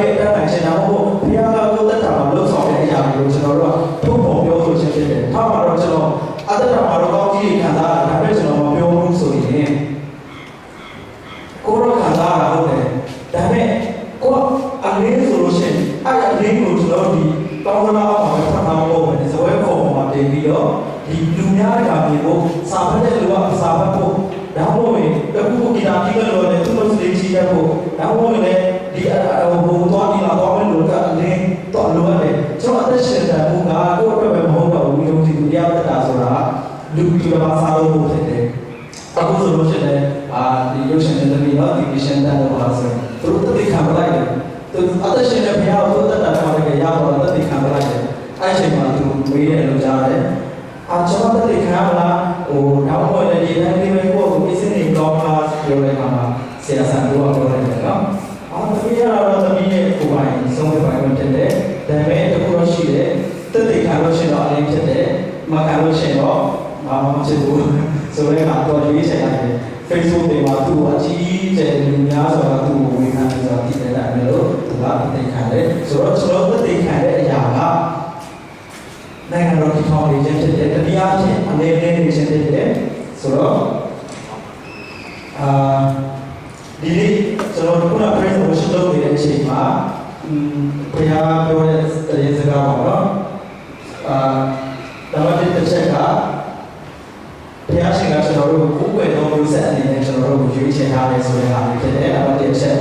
ရဲ့တက်နိုင်ခြင်းတော့ဘုရားကကိုယ်တက်တာမှာလို့ဆောင်တဲ့အရာတွေကိုကျွန်တော်တို့ကထုတ်ဖော်ပြောဆိုခြင်းဖြစ်တယ်။ထားပါတော့ကျွန်တော်အတ္တမှာတော့ကောင်းကြီးခံစားတာဒါပေမဲ့ကျွန်တော်မပြောဘူးဆိုရင်ကိုယ်တော့ခံစားရဟုတ်တယ်။ဒါပေမဲ့ကိုယ်အလေးဆိုလို့ရှိရင်အဲ့အလေးကိုကျွန်တော်ဒီတောင်းလာအောင်ဖတ်ထားဖို့ပဲဇဝဲပုံမှာတင်ပြီးတော့ဒီလူများကမြေဖို့စာဖတ်တဲ့လူကစာဖတ်ဖို့ဒါမှမဟုတ်ရင်တခုခုဂီတာတီးလို့လည်းသူ့လိုစလေးချီတဲ့ဖို့ဒါမှမဟုတ်ရင်ဒီဘုံသွားပြီးတော့မဲ့လူကအလင်းတော့လိုရတယ်ကျွန်တော်အသက်ရှင်တဲ့ဘုံကကိုယ့်အတွက်ပဲမဟုတ်တော့ဘူးယုံကြည်သူတရားတက်တာဆိုတာလူကြီးကမှစားလို့ဖြစ်တယ်အခုဆိုလို့ရှိရင်ဒီရုပ်ရှင်တဲ့သမီးတော့ဒီမရှင်တဲ့တော့ပါဆိုသူတို့တိတ်ခံလိုက်တယ်သူအသက်ရှင်တဲ့ဘုရားကိုတက်တာမှလည်းရတော့တိတ်ခံလိုက်တယ်အဲ့ချိန်မှာသူမေးတယ်လို့ကြားတယ်ကျွန်တော်တိတ်ခံမလားနောက်တော့လည်းဒီတိုင်းလေးပဲကိုယ့်ကိုအစ်စင်းနေတော့ပါပြောတဲ့အခါမှာဆရာဆန်တို့ကပြောတယ်နော်သမီးကတော့သမီးရဲ့ကိုယ်ပိုင်ဆုံးဖြတ်ပိုင်ဖြစ်တယ်ဒါပေမဲ့တခုတော့ရှိတယ်တက်တိတ်ခံလို့ရှိရင်တော့အရင်ဖြစ်တယ်မခံလို့ရှိရင်တော့ဘာမှမဖြစ်ဘူးဆိုတဲ့အခါတော့ရွေးချယ်ရတယ် Facebook တွေမှာသူ့အကြီးကျယ်လူများဆိုတာသူ့ကိုဝေခံပြီးတော့တည်တယ်အဲ့လိုသူကတိတ်ခံတယ်ဆိုတော့ကျွန်တော်တိတ်ခံတဲ့အရာကနိုင်ငံတော်ဒီထောင်လေးချင်းဖြစ်တယ်တတိယအဖြစ်အနေနဲ့နေချင်းဖြစ်တယ်ဆိုတော့ဒီနေ့ကျွန်တော်ခုနက present worship လုပ်နေတဲ့အချိန်မှာဘုရားပြောတဲ့တရားစကားပေါ့နော်ဒါမှတစ်ချက်ကဘုရားရှင်ကကျွန်တော်တို့ကိုယ်ွယ်တော်မျိုးဆက်အနေနဲ့ကျွန်တော်တို့ကိုရွေးချယ်ထားတယ်ဆိုတဲ့ဟာလေးဖြစ်တယ်ဒါမှတစ်ချက်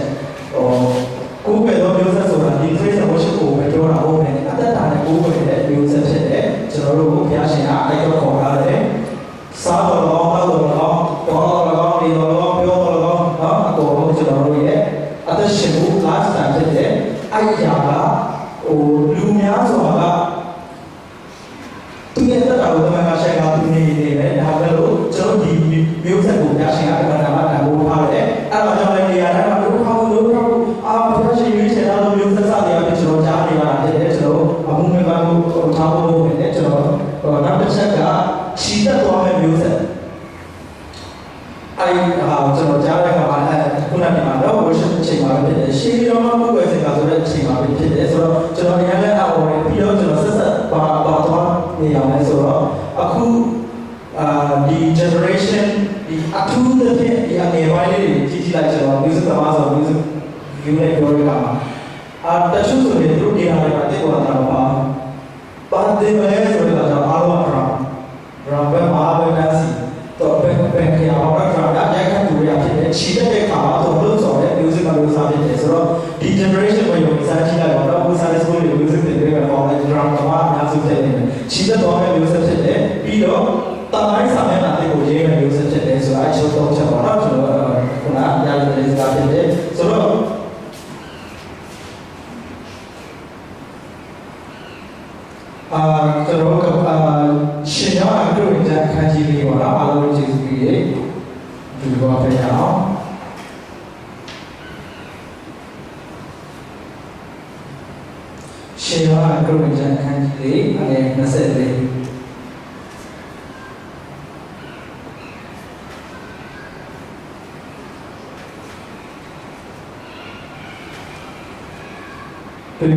ကိုယ်ွယ်တော်မျိုးဆက်ဆိုတာဒီ present worship ကိုပဲပြောတာဟုတ်တယ်အတ္တတာနဲ့ကိုယ်ွယ်တဲ့မျိုးဆက်ဖြစ်တယ်ကျွန်တော်တို့ကိုဘုရားရှင်ကအဲ့တော့ခေါ်ထားတယ်စားတော်တော်တောက်တော်တော်တော်တော်ဒီတော်တော်ပြောတော်တော်နော်အတော်လုံးကျွန်တော်တို့ရဲ့အသက်ရှင်မှု last time ဖြစ်တဲ့အဲ့ဒီဟာကလူများစွာကသူရဲ့တက်တာကိုတမန်ကဆိုင်ကသူနေနေတယ်ဒါပဲလို့ကျွန်တော်ဒီမျိုးဆက်ကိုဘုရားရှင်ကတမန်ကတန်ဖိုးထားတယ်အဲ့တော့ကျွန်တော်လည်းနေရာတိုင်းမှာဘုရားဘုရားဘုရားရှင်ရွေးချယ်ထားလို့မျိုးဆက်စားတွေကကျွန်တော်ကြားနေရတာဖြစ်တယ်ကျွန်တော်အမှုမဲ့ပါကိုထားဖို့ပဲလေကျွန်တော်နောက်တစ်ချက်ကခြိတက်သွားမဲ့မျိုးဆက်အဲ့ကျွန်တော်ကြားတဲ့အခါမှာခုနကမှာတော့ worship အချိန်မှာပဲဖြစ်တယ်ရှင်းပြီးတော့မှပုဂ္ဂိုလ်စင်ကဆိုတဲ့အချိန်မှာပဲဖြစ်တယ်ဆိုတော့ကျွန်တော်လည်းလည်းအော်ပြီးတော့ကျွန်တော်ဆက်ဆက်ပါတော့နေအောင်လဲဆိုတော့အခုဒီ generation ဒီအထူးသဖြင့်ဒီအနေပိုင်းလေးတွေကြီးလိုက်ကျွန်တော် music သမားဆို music view နဲ့ပြောရတာမှာတချို့ဆိုရင်တို့နေရာတွေမှာတိတ်ပေါ်တာပါပါတယ်မဲဆိုတော့အားလုံးက drum ပဲမှာပဲနားစီတော့ဘယ်ခေတ်အောင်တော့ drum ရိုက်ခတ်သူရဖြစ်တယ်ခြိတဲ့ခါမှာတော့လို့ဆိုတဲ့ music ကလို့စားဖြစ်တယ်ဆိုတော့ဒီ generation ကိုရုံစားကြည့်လိုက်တော့ဘူးစားတဲ့ school တွေ music တွေကတော့လည်း drum ကမှအများစုဖြစ်နေတယ်ခြိတဲ့တော့မဲ့ music ဖြစ်တယ်ပြီးတော့တမိုင်းစာမျက်နှာတွေကိုရေးမဲ့ music ဖြစ်တယ်ဆိုတော့အချို့တော့ချက်ပါတော့ကျွန်တော်ခုနအများကြီးစကားဖြစ်တယ်ဆိုတော့ကျွန်တော်ကရှင်ရောအတူတူအခန်းကြီးလေးပေါ့နော်အားလုံးကျေးဇူးပြုရေးဒီဘောဖရအောင်ရှင်ရောအတူတူအခန်းကြီးလေးအနေ24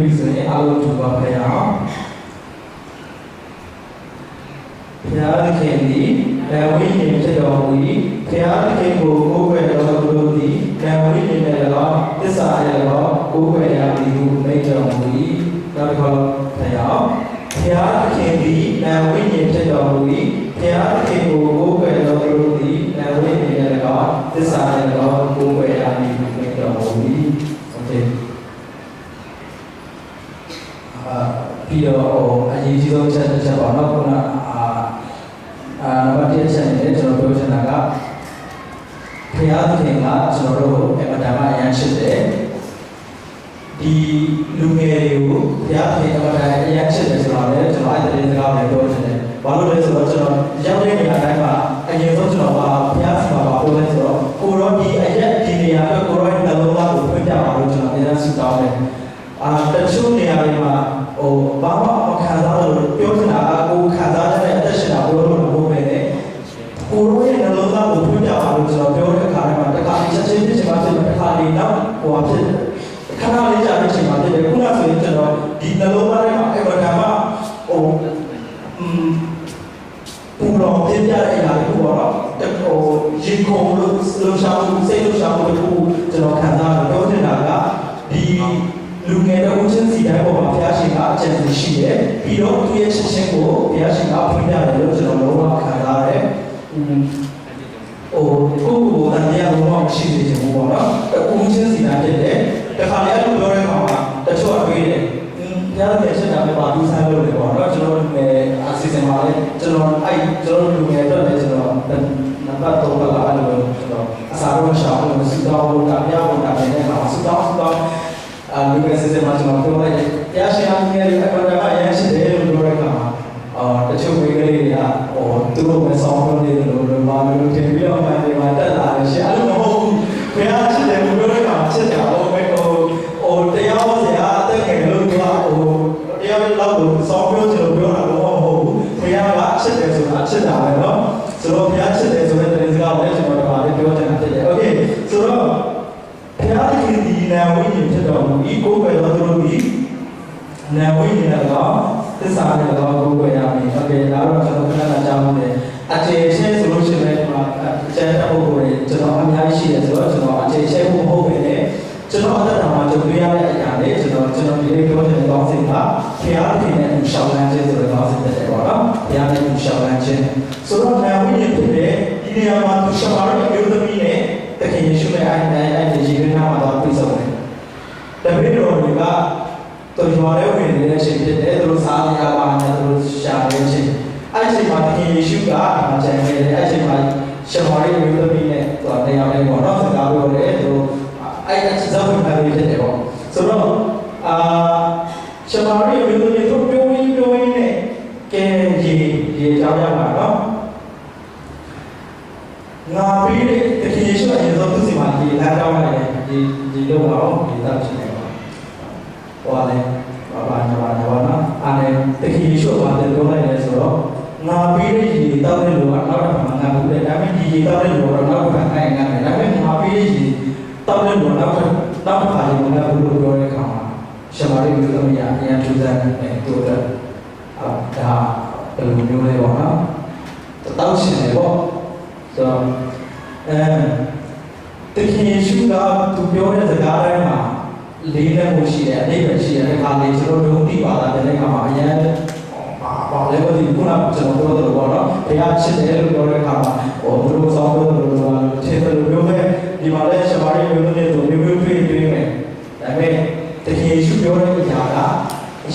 ပြည်စင်အားလုံးဒီဘောဖရအောင်ဘုရားသခင်သည်ဝိညာဉ်ဖြစ်တော်မူ၏ဘုရားသခင်ကိုကိုးကွယ်တော်သူတို့သည်ဝိညာဉ်နဲ့၎င်းသစ္စာနဲ့၎င်းကိုးကွယ်ရသည်ဟုမိန့်တော်မူ၏နောက်တစ်ခါဘုရားသခင်သည်ဝိညာဉ်ဖြစ်တော်မူ၏ဘုရားသခင်ကိုကိုးကွယ်တော်သူတို့သည်ဝိညာဉ်နဲ့၎င်းသစ္စာနဲ့၎င်းကိုးကွယ်ရသည်ဟုမိန့်တော်မူ၏โอเคပြီးတော့အရေးကြီးဆုံးချက်တစ်ချက်ပါတော့ခုနနံပါတ်1ချက်နဲ့ကျွန်တော်ပြောချင်တာကဘုရားသခင်ကကျွန်တော်တို့အမတန်မှအရန်ရှိတယ်ဒီလူငယ်တွေကိုဘုရားသခင်အမတန်အရန်ရှိတယ်ဆိုတော့လည်းကျွန်တော်အဲ့ဒီစကားကိုပြောချင်တယ်ဘာလို့လဲဆိုတော့ကျွန်တော်ရောက်တဲ့နေရာတိုင်းမှာအရင်ဆုံးကျွန်တော်ဘုရားဆီမှာပြောလဲဆိုတော့ကိုရောဒီအရက်ဒီနေရာအတွက်ကိုရောနှလုံးသားကိုဖွင့်ပြပါလို့ကျွန်တော်အများကြီးဆုတောင်းတယ်တချို့နေရာတွေမှာဘာမှမခံစားလို့ပြောချင်တာကကိုခံစားတဲ့အသက်ရှင်တာဘယ်လိုလုပ်ပဲလဲကိုရောရဲ့နှလုံးသားကိုဖွင့်ပြပါလို့ကျွန်တော်ပြောတဲ့အခါမှာတခါလေးချက်ချင်းဖြစ်ချင်မှဖြစ်မယ်တခါလေးနောက်ဟိုဖြစ်တယ်တခ ခဏလေးကြာတဲ့အချိန်မှာဖြစ်တယ်ခုနဆိုရင်ကျွန်တော်ဒီနှလုံးသားထဲမှာအဲ့ဘာမှဟိုပူလောင်ပြပြတဲ့အရာတွေပေါ့နော်ဟိုရေခုံလို့လှရှာမှုစိတ်လှရှာမှုတွေကျွန်တော်ခံစားရတော့တင်တာကဒီလူငယ်တဲ့ဦးချင်းစီတိုင်းပေါ်မှာဘုရားရှင်ကအကျဉ်းရှိတယ်ပြီးတော့သူရဲ့ချက်ချင်းကိုဘုရားရှင်ကဖွင့်ပြတယ်လို့ကျွန်တော်လုံးဝခံစားရတယ်ဟိုကိုယ့်ကိုယ်အတရားလုံးဝမရှိသေးချင်ဘူးပေါ့နော်ဦးချင်းစီတိုင်းဖြစ်တယ်တခါလေအဲ့လိုပြောတဲ့အခါမှာတချို့ကတွေးတယ်ရားတဲ့ချက်တာပဲပါသူဆိုင်လို့လေပေါ့နော်ကျွန်တော်တို့အစီအစဉ်ပါလေကျွန်တော်လူငယ်အတွက်လည်းကျွန်တော်နံပါတ်3ကလည်းအဲ့လိုကျွန်တော်အစားတော့ရှောင်းလို့စူတောင်းလို့တာပြဖို့တာနေတဲ့အခါမှာစူတောင်းလူငယ်စီစဉ်မှာကျွန်တော်ပြောလိုက်တယ်တရားရှင်အငယ်တွေအပေါ်ကအရင်ရှိတယ်လို့ပြောတဲ့အခါမှာတချို့ဝေကလေးတွေကဟိုသူတို့ပဲဆောင်းလို့နေတယ်လို့ဘာလို့ထင်ပြီးတော့မှဒီမှာတက်လာတယ်ရှင်အဲ့လိုမဟုတ်ဘူးဘယ်ဟာရှိတယ်လို့ပြောတဲ့အခါမှာချက်ကြအောင်ပဲဟိုတရားဟောစရာအသက်ငယ်လို့သူကဟိုတရားလောက်ကိုစောင်းပြောချင်လို့ပြောတာတော့မဟုတ်ဘူးဘုရားကချက်တယ်ဆိုတာချက်တာပဲเนาะဆိုတော့ဘုရားချက်တယ်ဆိုတဲ့တင်စကားကိုလည်းကျွန်တော်တို့ပြောချင်တာဖြစ်တယ်โอเคဆိုတော့ဘုရားသခင်ဒီနာဝိညာဉ်ဖြစ်တော်မူဤကိုယ်ပဲတော်သူတို့ဒီနာဝိညာဉ်ကတော့သစ္စာနဲ့တော့ကိုယ်ပဲရမယ်โอเคဒါတော့ကျွန်တော်ခဏခဏကြားမှုတယ်အခြေချင်းဆိုလို့ရှိရင်ဒီမှာအကျဉ်းတဲ့ပုဂ္ဂိုလ်တွေကျွန်တော်အများကြီးရှိတယ်ဆိုတော့ကျွန်တော်အခြေချင်းဖို့မဟုတ်ပဲねကျွန်တော်အသက်တာမှာကြုံတွေ့ရတဲ့အရာတွေကျွန်တော်ဒီနေ့ပြောချင်တဲ့ကောင်းစဉ်ကဘုရားသခင်နဲ့ရှောင်လန်းခြင်းဆိုတဲ့ကောင်းစဉ်ဖြစ်တယ်ပေါ့နော်ဘုရားနဲ့ရှောင်လန်းခြင်းဆိုတော့နာဝိညာဉ်ဖြစ်တဲ့ဒီနေရာမှာသူရှောင်လာတဲ့အမျိုးသမီးနဲ့တခင်ယေရှုနဲ့အဲ့ဒီယေရှုနာမှာတော့ပြည့်စုံတယ်တပည့်တော်တွေကသူရွာထဲဝင်နေတဲ့အချိန်ဖြစ်တယ်သူတို့စားနေရပါနဲ့သူတို့ရှာနေတဲ့အချိန်အဲ့ဒီအချိန်မှာတခင်ယေရှုကဒီမှာကျန်ခဲ့တယ်အဲ့ဒီအချိန်မှာရှောင်လာတဲ့အမျိုးသမီးနဲ့သူနေရာလေးပေါ့နော်စကားပြောတယ်သူအဲ့ဒါဇာဝင်ပါလေးဖြစ်တယ်ပေါ့ဆိုတော့ရှမာရိမျိုးတွေတို့ပြောရင်းနဲ့ကဲရေကြောင်းရမှာနော်ငါပြီးတဲ့တခင်ယေရှုအရင်ဆုံးသူစီမှာဒီလမ်းကြောင်းလိုက်တယ်ဒီလုံးအောင်ဒီတော့ဖြစ်နေပါဟောလေဘာနော်အဲ့တခင်ယေရှုကလည်းပြောလိုက်တယ်ဆိုတော့ငါပြီးတဲ့ရေတောက်တဲ့လူကနောက်တစ်ခါမှငါဘူးတဲ့ဒါပေမဲ့ဒီရေတောက်တဲ့လူကတော့နောက်တစ်ခါနိုင်ငါတယ်ဒါပေမဲ့ငါပြီးတဲ့ရေတောက်တဲ့လူနောက်ခါရေငါဘူးလို့ပြောတဲ့အခါမှာရှမာရိမျိုးသမီးအရင်ထူးဆန်းတဲ့တူတဲ့ဒါဘယ်လိုမျိုးလဲပေါ့နော်တောက်ရှင်တယ်ပေါ့ဆိုတော့တခင်ယေရှုကသူပြောတဲ့စကားတိုင်းမှာလေးနဲ့ကိုရှိတယ်အတိတ်ပဲရှိတယ်ခါလေးကျွန်တော်တို့သိပါတာတဲ့အခါမှာအရင်ဘာလဲဘာဒီခုနကကျွန်တော်ပြောတယ်ပေါ့နော်ဘုရားချစ်တယ်လို့ပြောတဲ့အခါမှာဟိုသူတို့ဆောင်းပြောတယ်လို့ပြောတယ်လို့ပြောမယ်ဒီမှာလည်းရှမာရိမျိုးသမီးတို့မျိုးတွေ့မယ်ဒါပေမဲ့တကယ်ရှိပြောတဲ့အရာက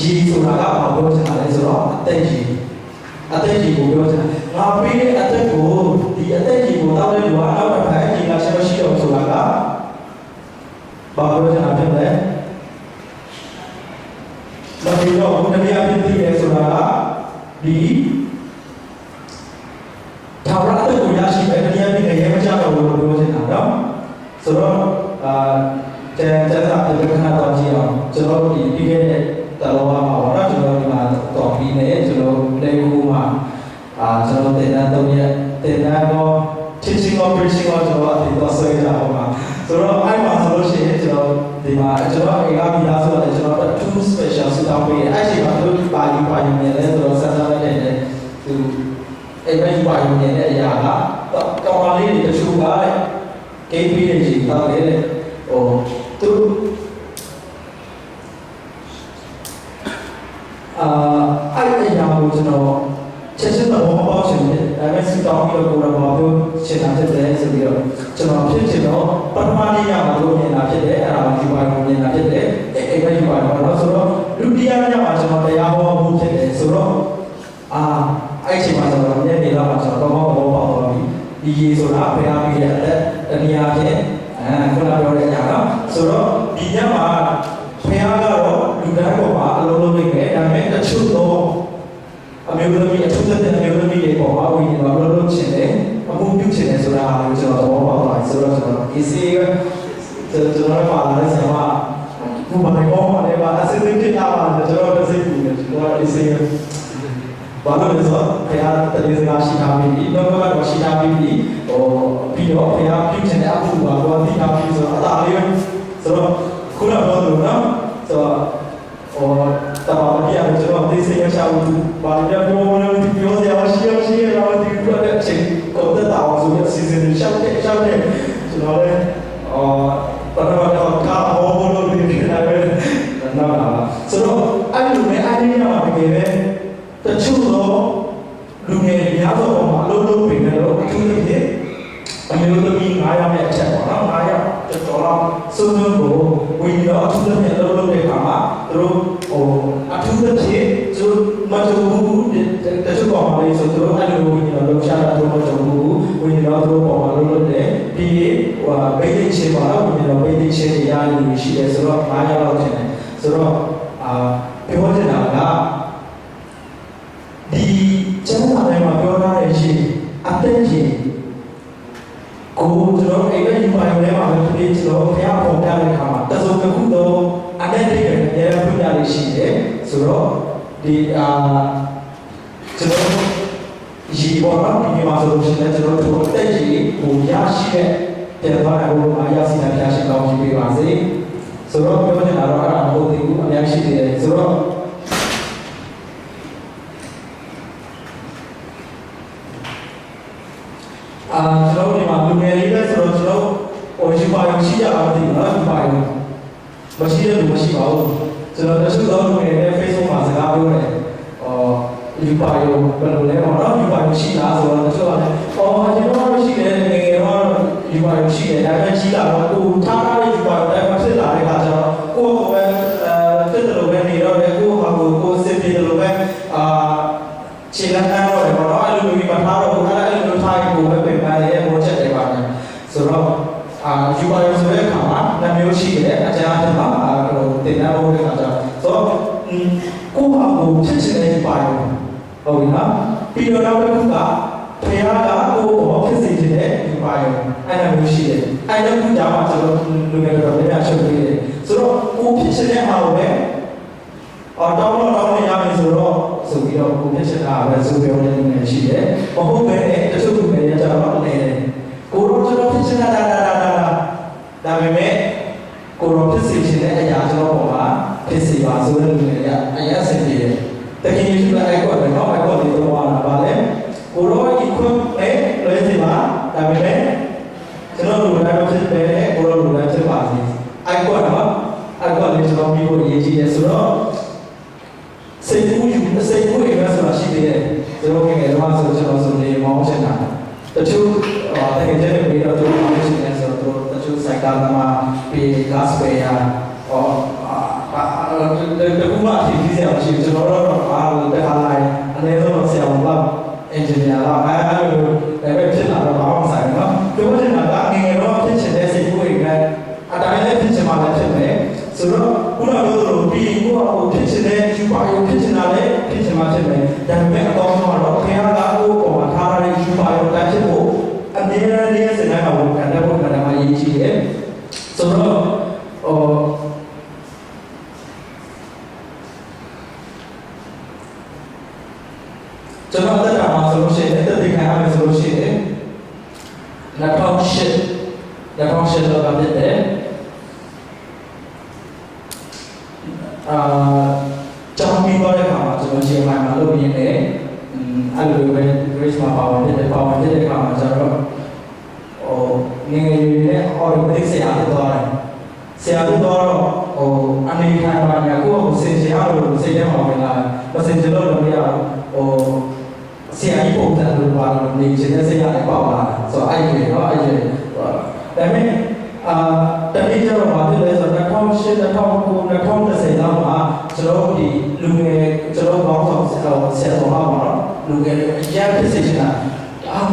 ရေဆိုတာကဘာပြောချင်တာလဲဆိုတော့အသက်ကြီးကိုပြောချင်တာငါပြီးတဲ့အသက်ကိုဒီအသက်ကြီးကိုတောက်တဲ့လူကနောက်တစ်ခါဒီကရှိတော့ဆိုတာကဘာပြောချင်တာဖြစ်လဲမပြီးတော့ဘုရားပြည့်ပြည့်ရဲဆိုတာကဒီထာဝရအသက်ကိုရရှိမယ်တရားပြည့်ရဲမကြတော့ဘူးလို့ပြောချင်တာနော်ဆိုတော့ကျန်တာဒီကနေ့တော့ကြည့်အောင်ကျွန်တော်ဒီပြီးခဲ့တဲ့တလောမှာပေါ့နော်ကျွန်တော်ဒီမှာတော်ပြီးနေကျွန်တော်လေကူမှာကျွန်တော်တင်တဲ့တော့တင်တဲ့တော့ teaching or preaching ကိုကျွန်တော်အတူဆွဲကြအောင်ပါဆိုတော့အဲ့မှာဆိုလို့ရှိရင်ကျွန်တော်ဒီမှာကျွန်တော်အေကမိသားစုနဲ့ကျွန်တော်2 special စတောင်းပေးအဲ့ဒီမှာတို့ပါယူနေလဲဆိုတော့ဆက်စားလိုက်တဲ့သူအဲ့ဘက်ပါယူနေတဲ့အရာကကောင်မလေးတွေတချို့ကကိန်းပြီးနေကြတော့လေဟိုသူအဲ့ဒီအရာကိုကျွန်တော်ချက်ချင်းတော့မပေါ့ရှင်တယ်ဒါပေမဲ့စတောင်းပြီးတော့ကိုယ်တော်ပြောရှင်းတာဖြစ်တယ်ဆိုပြီးတော့ကျွန်တော်ဖြစ်ချင်တော့ပထမနေ့ရမှာလို့မြင်တာဖြစ်တယ်အဲ့ဒါကိုဒီပါကိုမြင်တာဖြစ်တယ်အဲ့ပဲဒီပါတော့ဆိုတော့ဒုတိယနေ့မှာကျွန်တော်တရားဟောမှုဖြစ်တယ်ဆိုတော့အဲ့ချိန်မှာကျွန်တော်ညနေလောက်မှာကျွန်တော်တော့ဘောပေါက်သွားပြီဒီရေဆိုတာဘယ်အားပြီးတဲ့အသက်တနည်းအားဖြင့်ခုနပြောတဲ့အရာတော့ဆိုတော့ဒီညမှာဘုရားကတော့လူတိုင်းပေါ်မှာအလုံးလုံးနေတယ်ဒါပေမဲ့တချို့တော့အမျိုးသမီးအထူးသဖြင့်အမျိုးသမီးတွေပေါ်မှာဝိညာဉ်တော်လုံးလုံးချင်တယ်အမှုပြုချင်တယ်ဆိုတာကိုကျွန်တော်သဘောပေါက်သွားပြီဆိုတော့ကျွန်တော် AC ကကျွန်တော်ပါလာတဲ့ဆရာမဘုရားဘောမှာလည်းပါအစစ်စစ်ဖြစ်တာပါကျွန်တော်တစ်စိတ်ပူနေကျွန်တော် AC ဘာလို့လဲဆိုတော့ဘုရားတည်းစကားရှိတာပြီးတော့ကတော့ရှိတာပြီးပြီးတော့ဘုရားပြုချင်တဲ့အမှုပါတော့ဒီတာပြီးဆိုတော့အသာလေးဆိုတော့ခုနကတော့ ပထမတော့ကာဘောဘလို့ဒီနေ့လည်းနော်လားဆိုတော့အဲ့လိုနဲ့အဲ့ဒီညမှာတကယ်ပဲတချို့တော့လူငယ်များသောပုံမှာအလုပ်လုပ်နေတယ်လို့အထူးသဖြင့်အမျိုးသမီး9ယောက်ရဲ့အချက်ပေါ့နော်9ယောက်တော်တော်စုံစုံကိုဝင်တော့အထူးသဖြင့်အလုပ်လုပ်တဲ့အခါမှာသူတို့အထူးသဖြင့်သူမတူဘူးတချို့ပုံမှာလေးဆိုသူတို့အဲ့လိုဝင်တော့လုံချတာသူမတူဘူးဝင်တော့သူတို့ပုံမှာလုပ်လို့တယ်ဒီဗိသိက်ချင်းပါတော့ဝင်တော့ဗိသိက်ချင်းတွေရလို့ရှိတယ်ဆိုတော့9ယောက်လောက်ထင်တယ်ဆိုတော့ပြောချင်တာကဒီကျမ်းစာထဲမှာပြောထားတဲ့ရှိအသက်ကြီးကိုကျွန်တော်အိမ်ရဲ့ယူပါရုံထဲမှာပဲဖြစ်ကျွန်တော်ဘုရားပေါ်ပြတဲ့အခါမှာတစုံတစ်ခုတော့အသက်တွေနဲ့အများကြီးဖွင့်ပြရရှိတယ်ဆိုတော့ဒီကျွန်တော်ရီပေါ်တော့ဒီမှာဆိုလို့ရှိရင်ကျွန်တော်တို့အသက်ကြီးကိုရရှိတဲ့တဲ့ဘာလို့အားရစီတာဖျားရှိကောင်းကြီးပေးပါစေဆိုတော့ပြောနေတာတော့အဲ့ဒါမဟုတ်သေးဘူးအများရှိသေးတယ်ဆိုတော့ကျွန်တော်ဒီမှာလူငယ်လေးပဲဆိုတော့ကျွန်တော်ယူပါရုံရှိရတာမသိဘူးနော်ယူပါရုံမရှိတဲ့လူမရှိပါဘူးကျွန်တော်တချို့သောလူငယ်တွေ Facebook မှာစကားပြောတယ်ယူပါရုံဘယ်လိုလဲပေါ့နော်ယူပါရုံရှိလားဆိုတော့တချို့ကလည်းကျွန်တော်တို့ရှိတယ်ငယ်ငယ်တော့ယူပါရုံရှိတယ်ဒါပေမဲ့ကြီးလာတော့ကိုထားထားတဲ့ယူပါရုံတိုင်းမှာဖြစ်လာတဲ့အခါကျတော့ကိုယ့်ကိုယ်ပဲဖြစ်တယ်လို့ပဲနေတော့တယ်ကိုယ့်ဟာကိုယ်စစ်ပြတယ်လို့ပဲခြေလမ်းတော့တယ်ပေါ့နော်အဲ့လိုမျိုးမထားတော့ဘူးအဲ့လိုထားရင်ကိုယ်ပဲပြင်ပန်းတယ်ဘောချက်တယ်ပါမယ်ဆိုတော့ယူပါရုံဆိုတဲ့အခါမှာနှမျိုးရှိတယ်အကြမ်းအမှာတင်တဲ့ဘုရားကဆိုတော့ကိုယ့်ဟာကိုယ်ဖြစ်ချင်တဲ့ယူပါရုံဟုတ်ပြီနော်ပြီးတော့နောက်တစ်ခုကဘုရားကကိုယ်ကိုဖြစ်စေခြင်းတဲ့ယူပါရုံအဲ့လိုမျိုးရှိတယ်အဲ့လိုခုကြောင့်ကျွန်တော်လူငယ်တော်များရှုပ်ပေးတယ်ဆိုတော့ကိုယ်ဖြစ်ချင်တဲ့ဟာကိုပဲတောင်းနေရမယ်ဆိုတော့ဆိုပြီးတော့ကိုဖြစ်ချင်တာပဲဆိုပြောတဲ့လူငယ်ရှိတယ်မဟုတ်ပဲတချို့လူငယ်တွေကျတော့လည်းကိုတော့ကျွန်တော်ဖြစ်ချင်တာဒါပေမဲ့ကိုတော့ဖြစ်စေချင်တဲ့အရာကျွန်တော်ပေါ်မှာဖြစ်စေပါဆိုတဲ့လူငယ်တွေကအရင်ဆင်ပြေတယ်တကယ်လို့အဲ့ကွက်ပဲနော်အဲ့ကွက်တွေတော့လာပါလေကိုတော့ equip နဲ့လွယ်စီပါဒါပေမဲ့ကျွန်တော်လူတိုင်းဖြစ်ပဲကိုတော့လူတိုင်းဖြစ်ပါစေအဲ့ကွက်နော်အဲ့ကွက်လေးကျွန်တော်ပြီးဖို့အရေးကြီးတယ်ဆိုတော့စိတ်ကူးအိမ်မဆိုတာရှိသေးတယ်ကျွန်တော်ငယ်တော့ဆိုကျွန်တော်ဆိုနေမောင်းချင်တာတချို့တကယ်ကျတဲ့ပြီးတော့သူမောင်းချင်တယ်ဆိုတော့တချို့စိုက်ကားသမားပြီး gas pay တကူမှအဖြစ်ကြီးစရာမရှိဘူးကျွန်တော်တော့အားလို့တခါလိုက်အနည်းဆုံးဆရာဝန်လောက် engineer လောက်အဲ့လိုလည်းပဲဖြစ်လာတော့ဘာမှမဆိုင်ဘူးနော်ပြောချင်တာကငယ်တော့ဖြစ်ချင်တဲ့စိတ်ကူးအိမ်ကအတိုင်းလည်းဖြစ်ချင်မှလည်းဖြစ်မယ်ဆိုတော့ခုနကပြောသလိုပြီးကိုယ့်အကိုဖြစ်ချင်တဲ့ယူပါရုံဖြစ်ချင်တာလည်းဖြစ်ချင်မှဖြစ်မယ်ဒါပေမဲ့အကောင်းဆုံးကတော့ခင်ဗျားကကိုယ့်ပေါ်မှာထားရတဲ့ယူပါရုံတိုင်းဖြစ်ဖို့အမြဲတမ်းလေးစနေမှာဝန်ခံတဲ့ဘုရားမှာရေးကြည့်တယ်ဆိုတော့ကျွန်တော်တက်တာမှာဆိုလို့ရှိရင်တက်တဲ့ခံရမယ်ဆိုလို့ရှိရင်2008လောက်ကဖြစ်တယ်ကျောင်းပြီးတော့တဲ့အခါမှာကျွန်တော်ရှင်းမှလုပ်ရင်းနဲ့အဲ့လိုပဲ grace မှာပါဝင်တဲ့အခါမှာကျွန်တော်ငယ်ငယ်လေးနဲ့ automatic ဆရာဖြစ်သွားတယ်ဆရာဖြစ်သွားတော့အနေခံပါညာကိုယ့်ကိုစင်ကြအောင်လို့စိတ်ထဲမှာဝင်လာမစင်ကြလို့မရဘူးဆရာကြီးပုံစံလိုပါလို့နေခြင်းနဲ့စိတ်ရတယ်ပေါ့ပါဆိုတော့အဲ့ဒီတော့အဲ့ဒီဒါပေမဲ့တတိယတော့ဘာဖြစ်လဲဆိုတော့2008 2009 2010လောက်မှာကျွန်တော်ဒီလူငယ်ကျွန်တော်ဘောင်းဆောင်ဆရာတော်မှာပေါ့နော်လူငယ်တွေအရင်ဖြစ်စေချင်တာ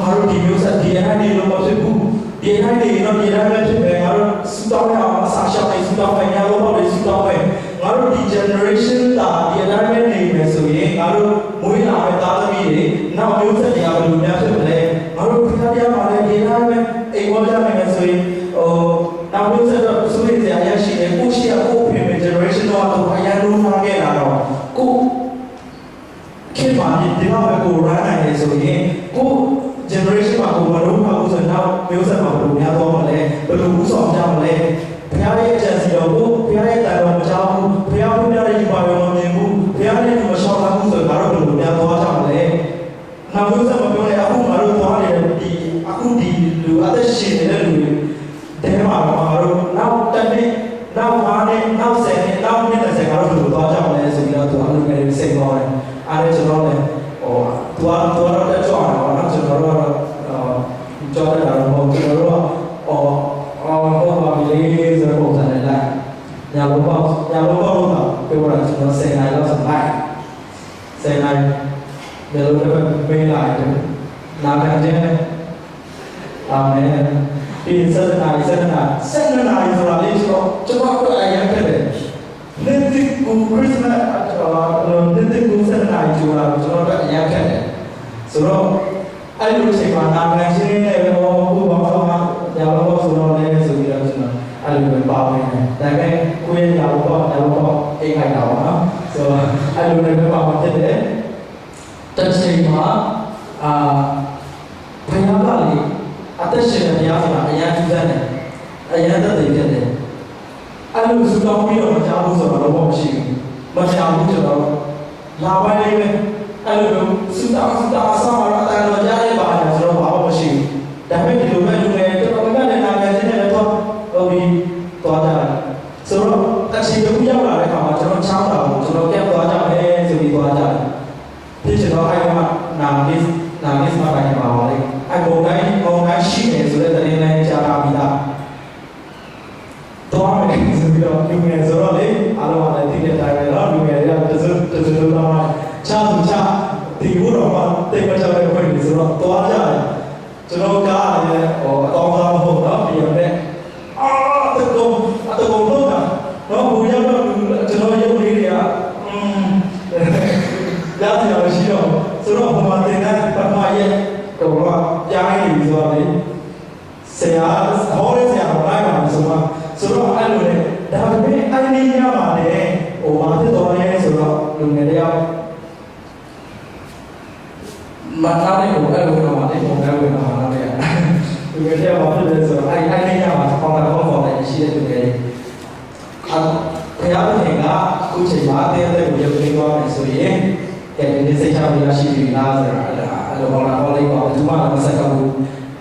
ငါတို့ဒီမျိုးဆက်ဒီအနေနဲ့လို့မဖြစ်ဘူးဒီအနေနဲ့တော့ဒီအနေနဲ့ဖြစ်မယ်ငါတို့စူတောင်းရအောင်အစားရှောက်နေစူတောင်းမယ်ညာလို့ပေါ့လေစူတောင်းမယ်ငါတို့ဒီ generation တာဒီအနေနဲ့နေမယ်ဆိုရင်ငါတို့မွေးလာတဲ့သားသမီးတွေနောက်မျိုးဆက်တွေကဘယ်လိုများဖြစ်မလဲငါတို့ခဏပြပါလေဒီအနေနဲ့အိမ်ဝါကြမယ်ဆိုရင်နောက်မျိုးဆက်တော့ဆိုရင်ကြာရရှိတယ်ကိုရှိရကိုပြင်မယ် generation တော့အရင်လုံးထားခဲ့တာတော့ကိုခေတ်မှာဒီမှာပဲကို run နိုင်တယ်ဆိုရင်ကို generation မှာကိုမလုံးပါဘူးဆိုတော့မျိုးဆက်မှာဘယ်လိုများသွားမလဲဘယ်လိုဥဆောင်ကြမလဲဘုရားရဲ့အကြံစီတော်ကိုဘုရားရဲ့တိုင်တော်မကြောက်ဘူးဘုရားဘုရားရဲ့ဒီပါရောမမြင်ဘူးဘုရားရဲ့ဒီမရှောင်လာဘူးဆိုတော့ငါတို့ဘယ်လိုများသွားကြမလဲနောက်မျိုးဆက်မပြောလဲအခုငါတို့သွားနေတယ်ဒီအခုဒီလူအသက်ရှင်နေတဲ့လူတွေတဲမှာ မှာတို့နောက်တစ်နှစ်နောက်5နှစ်နောက်10နှစ်နောက်20ကတော့ဘယ်လိုသွားကြမလဲဆိုပြီးတော့သူအလုပ်ငယ်တွေစိတ်ပေါ်တယ်အားလည်းကျွန်တော်လည်းဟိုသူကတော့တက်ကြွတာပေါ့နော်ကျွန်တော်တို့ကတော့ကြောက်တာတော့မဟုတ်ကျွန်တော်တို့ကဟိုပါလေးဆိုတော့ပုံစံနဲ့လိုက်ညာဘလို့တော့ပြောတာကျွန်တော်10နိုင်လောက်စလိုက်10နိုင်ဘယ်လိုလဲပေးလိုက်တယ်နာခံခြင်းအာမင်ဒီ7နိုင်ဆိုတာလေးကျွန်တော်တို့အရင်ကတည်းကနေ့တစ်ခုခရစ်စမတ်နေ့တစ်ခု7နိုင်ကျွန်တော်တို့အရင်ကတည်းကဆိုတော့အဲ့လိုချိန်မှာနာခံခြင်းနဲ့ဟောဘုရားဘာမှညာလို့ဆိုတော့လည်းဆိုပြီးတော့ကျွန်တော်အဲ့လိုပဲပါဝင်တယ်ဒါပေမဲ့ကိုယ့်ရဲ့ညာလို့အိမ်ခိုင်တာပေါ့နော်ဆိုတော့အဲ့လိုလည်းပါဝင်ဖြစ်တယ်တစ်ချိန်မှာဘုရားကလေအသက်ရှင်တဲ့ဘုရားဆိုတာအရင်ကျူးတယ်အရင်သက်သေဖြစ်တယ်အဲ့လိုစူတောင်းပြီးတော့မကြားဘူးဆိုတော့တော့မရှိဘူးမကြားဘူးကျွန်တော်လာပိုင်းလေးပဲအဲ့လိုစူတောင်းအဆောင်မှာအတန်တော်ကြားရပါလားဆိုတော့ဘာမှမရှိဘူးဒါပေမဲ့ဒီလိုပဲလူငယ်တော်တော်များများနာမည်ချင်းနဲ့တော့ဟိုပြီးသွားကြတယ်ဆိုတော့တစ်ချိန်တစ်ခုရောက်လာတဲ့အခါမှာကျွန်တော်ချောင်းတာကိုကျွန်တော်ကပ်သွားကြမယ်ဆိုပြီးသွားကြတယ်ဒီကျွန်တော်အဲ့ကနာမည်မှာတိုင်းပါပါလေအကုန်တိုင်းရှိနေဆိုတဲ့တင်းတိုင်းကြားပါပြီလားတော့မယ်ဆိုပြီးတော့လူငယ်ဆိုတော့လေအားလုံးကလည်းသိတဲ့တိုင်းပဲတော့လူငယ်တွေကတစုတော့ချာဒီဘုရောမှာတိတ်မချတဲ့ဘက်ကြီးဆိုတော့သွားကြတယ်ကျွန်တော်ကားလည်းအကောင်းစားမဟုတ်တော့ပြန်တဲ့တကုံတော့တော့ဘူရောက်တော့ကျွန်တော်ရုပ်လေးတွေကကြားကြရရှိတော့ဆိုတော့ဘုမတင်တဲ့ပထမရဲ့တော့ပြိုင်းနေပြီဆိုတော့လေဆရာဟောတဲ့ဆရာကိုလိုက်ပါမယ်ဆိုတော့အဲ့လိုလေဒါပေမဲ့အဲ့ဒီညမှာလေဟိုဘာဖြစ်သွားလဲဆိုတော့လူငယ်တယောက်မထားတဲ့ကိုအဲ့လိုတော့မတဲ့ပုံစံဝင်တော့လာတယ်လူငယ်တယောက်ဘာဖြစ်လဲဆိုတော့အဲ့ဒီညမှာပေါင်းတယ်ရှိတဲ့လူငယ်ဘုရားသခင်ကအခုချိန်မှာတဲ့ကိုရုပ်သိမ်းသွားမယ်ဆိုရင်ကဲဒီစိတ်ချရရှိပြီလားဆိုတာအဲ့လိုပေါ့လားဟောလိုက်ပါဘယ်သူမှမဆက်ကြဘူး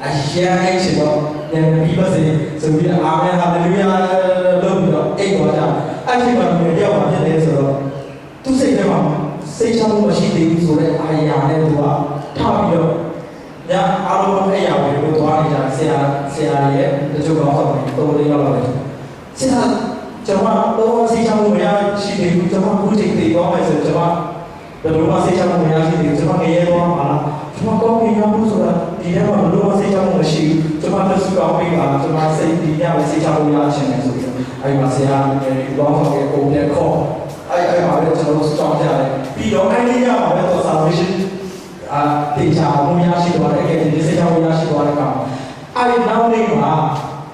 အရှမ်းအိတ်ဆိုတော့ဉာဏ်ပြီးပါစေဆိုပြီးအာမင်ဟာလေလုယာလို့ပြီးတော့အိတ်သွားကြအဲ့ဒီမှာမြေပြောက်မှာဖြစ်တယ်ဆိုတော့သူစိတ်ထဲမှာစိတ်ချမှုမရှိသေးဘူးဆိုတဲ့အာရာနဲ့သူကထားပြီးတော့ညအားလုံးအဲ့ရပဲလို့သွားနေကြဆရာရဲ့တချို့ကောင်းဆောင်တွေတော်တော်ရောက်လာတယ်ဆရာကျွန်တော်စိတ်ချမှုမရရှိသေးဘူးကျွန်တော်ခုချိန်တည်သွားမယ်ဆိုကျွန်တော်ဘယ်လိုမှစိတ်ချမှုမရရှိသေးဘူးကျွန်တော်ငရဲသွားမှာလားကျွန်တော်ကောင်းပြီးရောက်လို့ဆိုတာဒီထဲမှာဘယ်လိုမှစိတ်ချမှုမရှိဘူးကျွန်တော်တက်စုကောင်းပြီးပါကျွန်တော်စိတ်ဒီညပဲစိတ်ချမှုရချင်တယ်ဆိုပြီးအဲ့မှာဆရာဒီကောင်းဆောင်ရဲ့ပုံနဲ့ခေါ်အဲ့မှာလည်းကျွန်တော်စတောင်းကြတယ်ပြီးတော့အဲ့ဒီညမှာပဲတော့ salvation တေချာမှုရရှိသွားတယ်အဲ့ဒီစိတ်ချမှုရရှိသွားတဲ့ကောင်အဲ့ဒီနောက်နေ့မှာ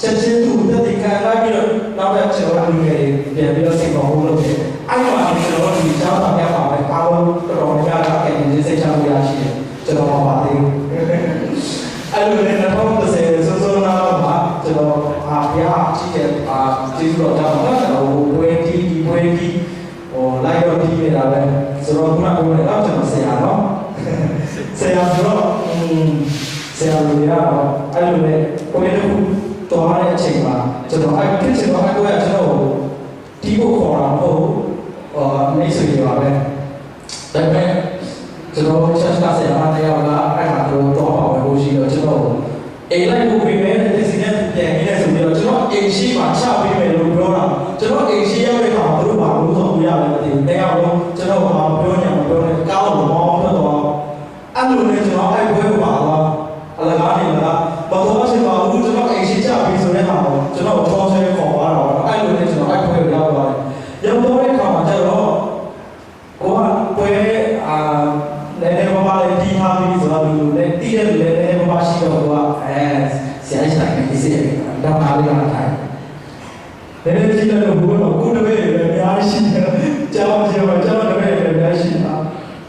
ချက်ချင်းသူတက်တည်ခံလိုက်ပြီးတော့နောက်တဲ့ကျွန်တော်လူငယ်တွေပြန်ပြီးတော့စိတ်ပေါ်လို့ဖြစ်အဲ့ဒီမှာကျွန်တော်ဒီကျောင်းသားများပါပဲအားလုံးတော်တော်များများကအဲ့ဒီစိတ်ချမှုရရှိတယ်ကျွန်တော်ပါသေးဘူးအဲ့လိုနဲ့တော့ဆိုနာမှာကျွန်တော်ဘုရားကြည့်တဲ့ကျေးဇူးတော်ကြောင့်တော့ကျွန်တော်ဝေတီလိုက်တော့ဒီနေတာပဲဆိုတော့ခုနကပြောတယ်တော့ကျွန်တော်ဆရာနော်ဆရာဆိုတော့ဆရာလူရတော့အဲ့လိုနဲ့ကိုယ်လည်းတော်တဲ့အချိန်မှာကျွန်တော်အဲ့ဒီချိန်မှာကိုယ်ကကျွန်တော်ဒီကိုခေါ်တာမဟုတ်မိတ်ဆွေတွေပါပဲဒါပေမဲ့ကျွန်တော်ဆက်စပ်ဆရာမတယောက်ကအဲ့မှာတော့ပါဝင်လို့ရှိတော့ကျွန်တော်အိမ်လိုက်ကိုပြီးမယ်ဒီစီနဲ့ပြန်ပြီးလဲဆိုပြီးတော့ကျွန်တော်အိမ်ရှိမှာချပြီးမယ်လို့ပြောတာကျွန်တော်အိမ်ရှိရောက်တဲ့အခါမှာတို့ဘာလို့ဆိုပြရလဲမသိဘူးတရားလုံးကျွန်တော်ဘာပြောညာမပြောနဲ့ကောင်းလို့မောင်းတော့အဲ့လိုနဲ့ကျွန်တော်အဲ့ဘွဲကိုပါတော့အလကားနေလားဘာလို့ဆိုပါဘူးကျွန်တော်အိမ်ရှိချပြီးဆိုတဲ့အခါမှာကျွန်တော်ထောင်းဆဲခေါ်သွားတော့အဲ့လိုနဲ့ကျွန်တော်အဲ့ဘွဲကိုရောက်သွားတယ်ရောက်တော့တဲ့အခါမှာကျတော့ကိုကဘွဲလည်းဘာလဲတီးထားပြီးဆိုတော့လူလည်းတီးတယ်လည်းဘာရှိတော့ကဆရာကြီးတိုင်းဒီစီတော့အားရတာလည်းကြည့်လို့ဘုရားကိုတပည့်လည်းအများကြီးရှိတယ်ကျောင်းတပည့်လည်းအများကြီးတာ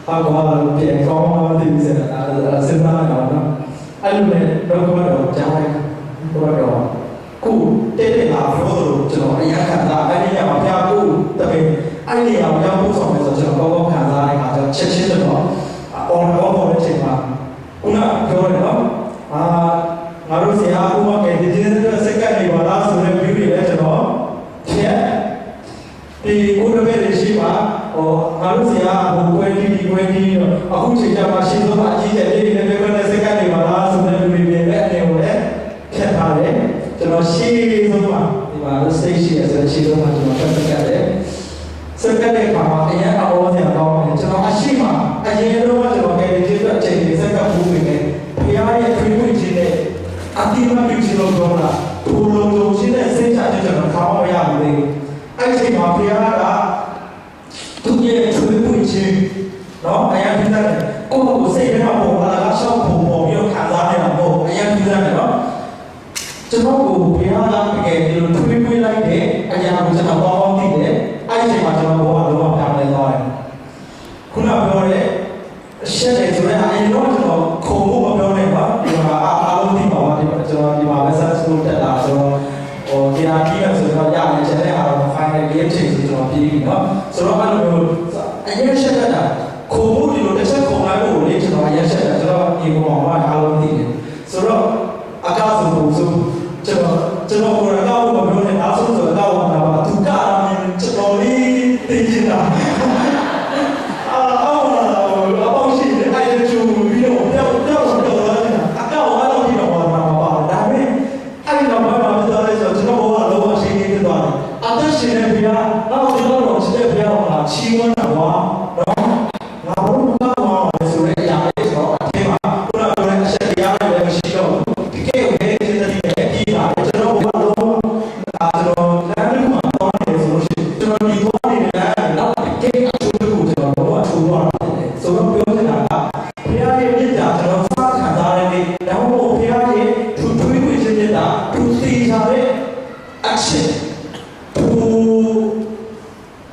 ဟာကောပြန်ကောင်းမှသိစရာစဉ်းစားရအောင်နော်အဲ့လိုနဲ့တော့ကြားလိုက်တော့ခုတဲ့လာပြောလို့ကျွန်တော်အရင်ခံစားအဲ့ဒီညမှာပြဖို့တပည့်အဲ့ဒီညမှာရောက်ဖို့ဆောင်မယ်ဆိုကျွန်တော်ကောင်းခံစားတဲ့အခါကျချက်ချင်းတော့အော်တဲ့ချိန်မှာခုနပြောတယ်နော်ငါတို့ဆရာကကဲဒီစက္ကန့်နေပါလားဆိုတဲ့ station ဆိုတဲ့ခြေလုံးမှာကျွန်တော်တက်ခဲ့တယ်စက်ကတဲ့ခါမှာအရင်အော်စရာတော့ကျွန်တော်အရှိမအရင်တော့ကျွန်တော်ခဲ့တဲ့ကျေးဇူးအချိန်တွေစက်ကဘူးနေတယ်ဖခင်ရဲ့ထွေးထွေးခြင်းနဲ့အတိမပြုခြင်းလို့ပြောတာဒူလုံးလုံးရှင်းတဲ့စိတ်ချခြင်းကျွန်တော်ခေါင်းမရဘူးလေအဲ့ဒီမှာဖခင်ကသူရဲ့ထွေးထွေးခြင်းနော်အရင်ကကိုယ့်ကိုစိတ်ထဲမှာပုံလာတာရှောက်ပုံပေါ်ပြီးခံစားနေတာပေါ့အရင်ကနော်ကျွန်တော်ကိုဘုရားကတကယ်ဒီလိုထွေးထွေးလိုက်တဲ့အရာကိုကျွန်တော်ပေါင်းသိတယ်အဲ့ဒီမှာကျွန်တော်ဘောကလုံးဝပြောင်းလဲသွားတယ်ခုနပြောတဲ့အရှက်တယ်ဆိုတဲ့အရင်တော့ကျွန်တော်ခုံဖို့မပြောနဲ့ပါဒီမှာအားလုံးသိပါပါဒီမှာကျွန်တော်ဒီမှာ message ကိုတက်လာဆိုတော့ဟိုဒီဟာကြီးရဆိုတော့ရတယ်ကျန်တဲ့အားလုံး final game ချိန်ဆိုကျွန်တော်ပြီးပြီเนาะဆိုတော့အဲ့လိုမျိုးအရင်ရှက်တာခုံဖို့ဒီလိုတစ်ချက်ခုံလိုက်ဖို့လေကျွန်တော်အရင်ရှက်တာကျွန်တော်ဒီပေါ်မှာအားလုံးသိတယ်ဆိုတော့အကားဆိုပုံစံကျွန်တော်ကိုယ်ကတော့မပြောနဲ့အားဆုံးဆိုတော့တော့ပါသူကကျွန်တော်လေးသိနေတာအော်အပေါင်းရှိတယ်အဲ့ဒီကျူပြီးတော့ပြောင်းလာတယ်အကောက်အားလုံးဒီတော့ပါဒါပေမဲ့အဲ့ဒီတော့ဘာမှမပြောလဲဆိုကျွန်တော်ဘောကလောရှိနေတယ်သွားတယ်အသက်ရှင်နေပြီလားတော့ကျွန်တော်တို့ချက်ပြအောင်လားချီးမွမ်းတာကွာနော်ငါဘုံကတော့ဆိုရဲအရာလေးဆိုတော့အထင်မှာခုနပြောတဲ့အချက်တရားတွေလည်းမရှိတော့ဘူးဒီကိစ္စကိုလည်းသိတဲ့ပြည်တာကျွန်တော်ဘောလုံးကျွန်တော်လမ်းလေးမှာတော့နေဆိုလို့ရှိရင်ကျွန်တော်ဒီသွားနေတဲ့နောက်တစ်ကိစ္စအချို့ကိုကျွန်တော်ဘောအချို့သွားတယ်ဆိုတော့ပြောချင်တာကဘုရားရဲ့မြတ်တာကျွန်တော်စခံစားရတဲ့ဒါမှမဟုတ်ဘုရားရဲ့ထူထွေးခွင့်ခြင်းမြတ်တာသူသိထားတဲ့အချက်သူ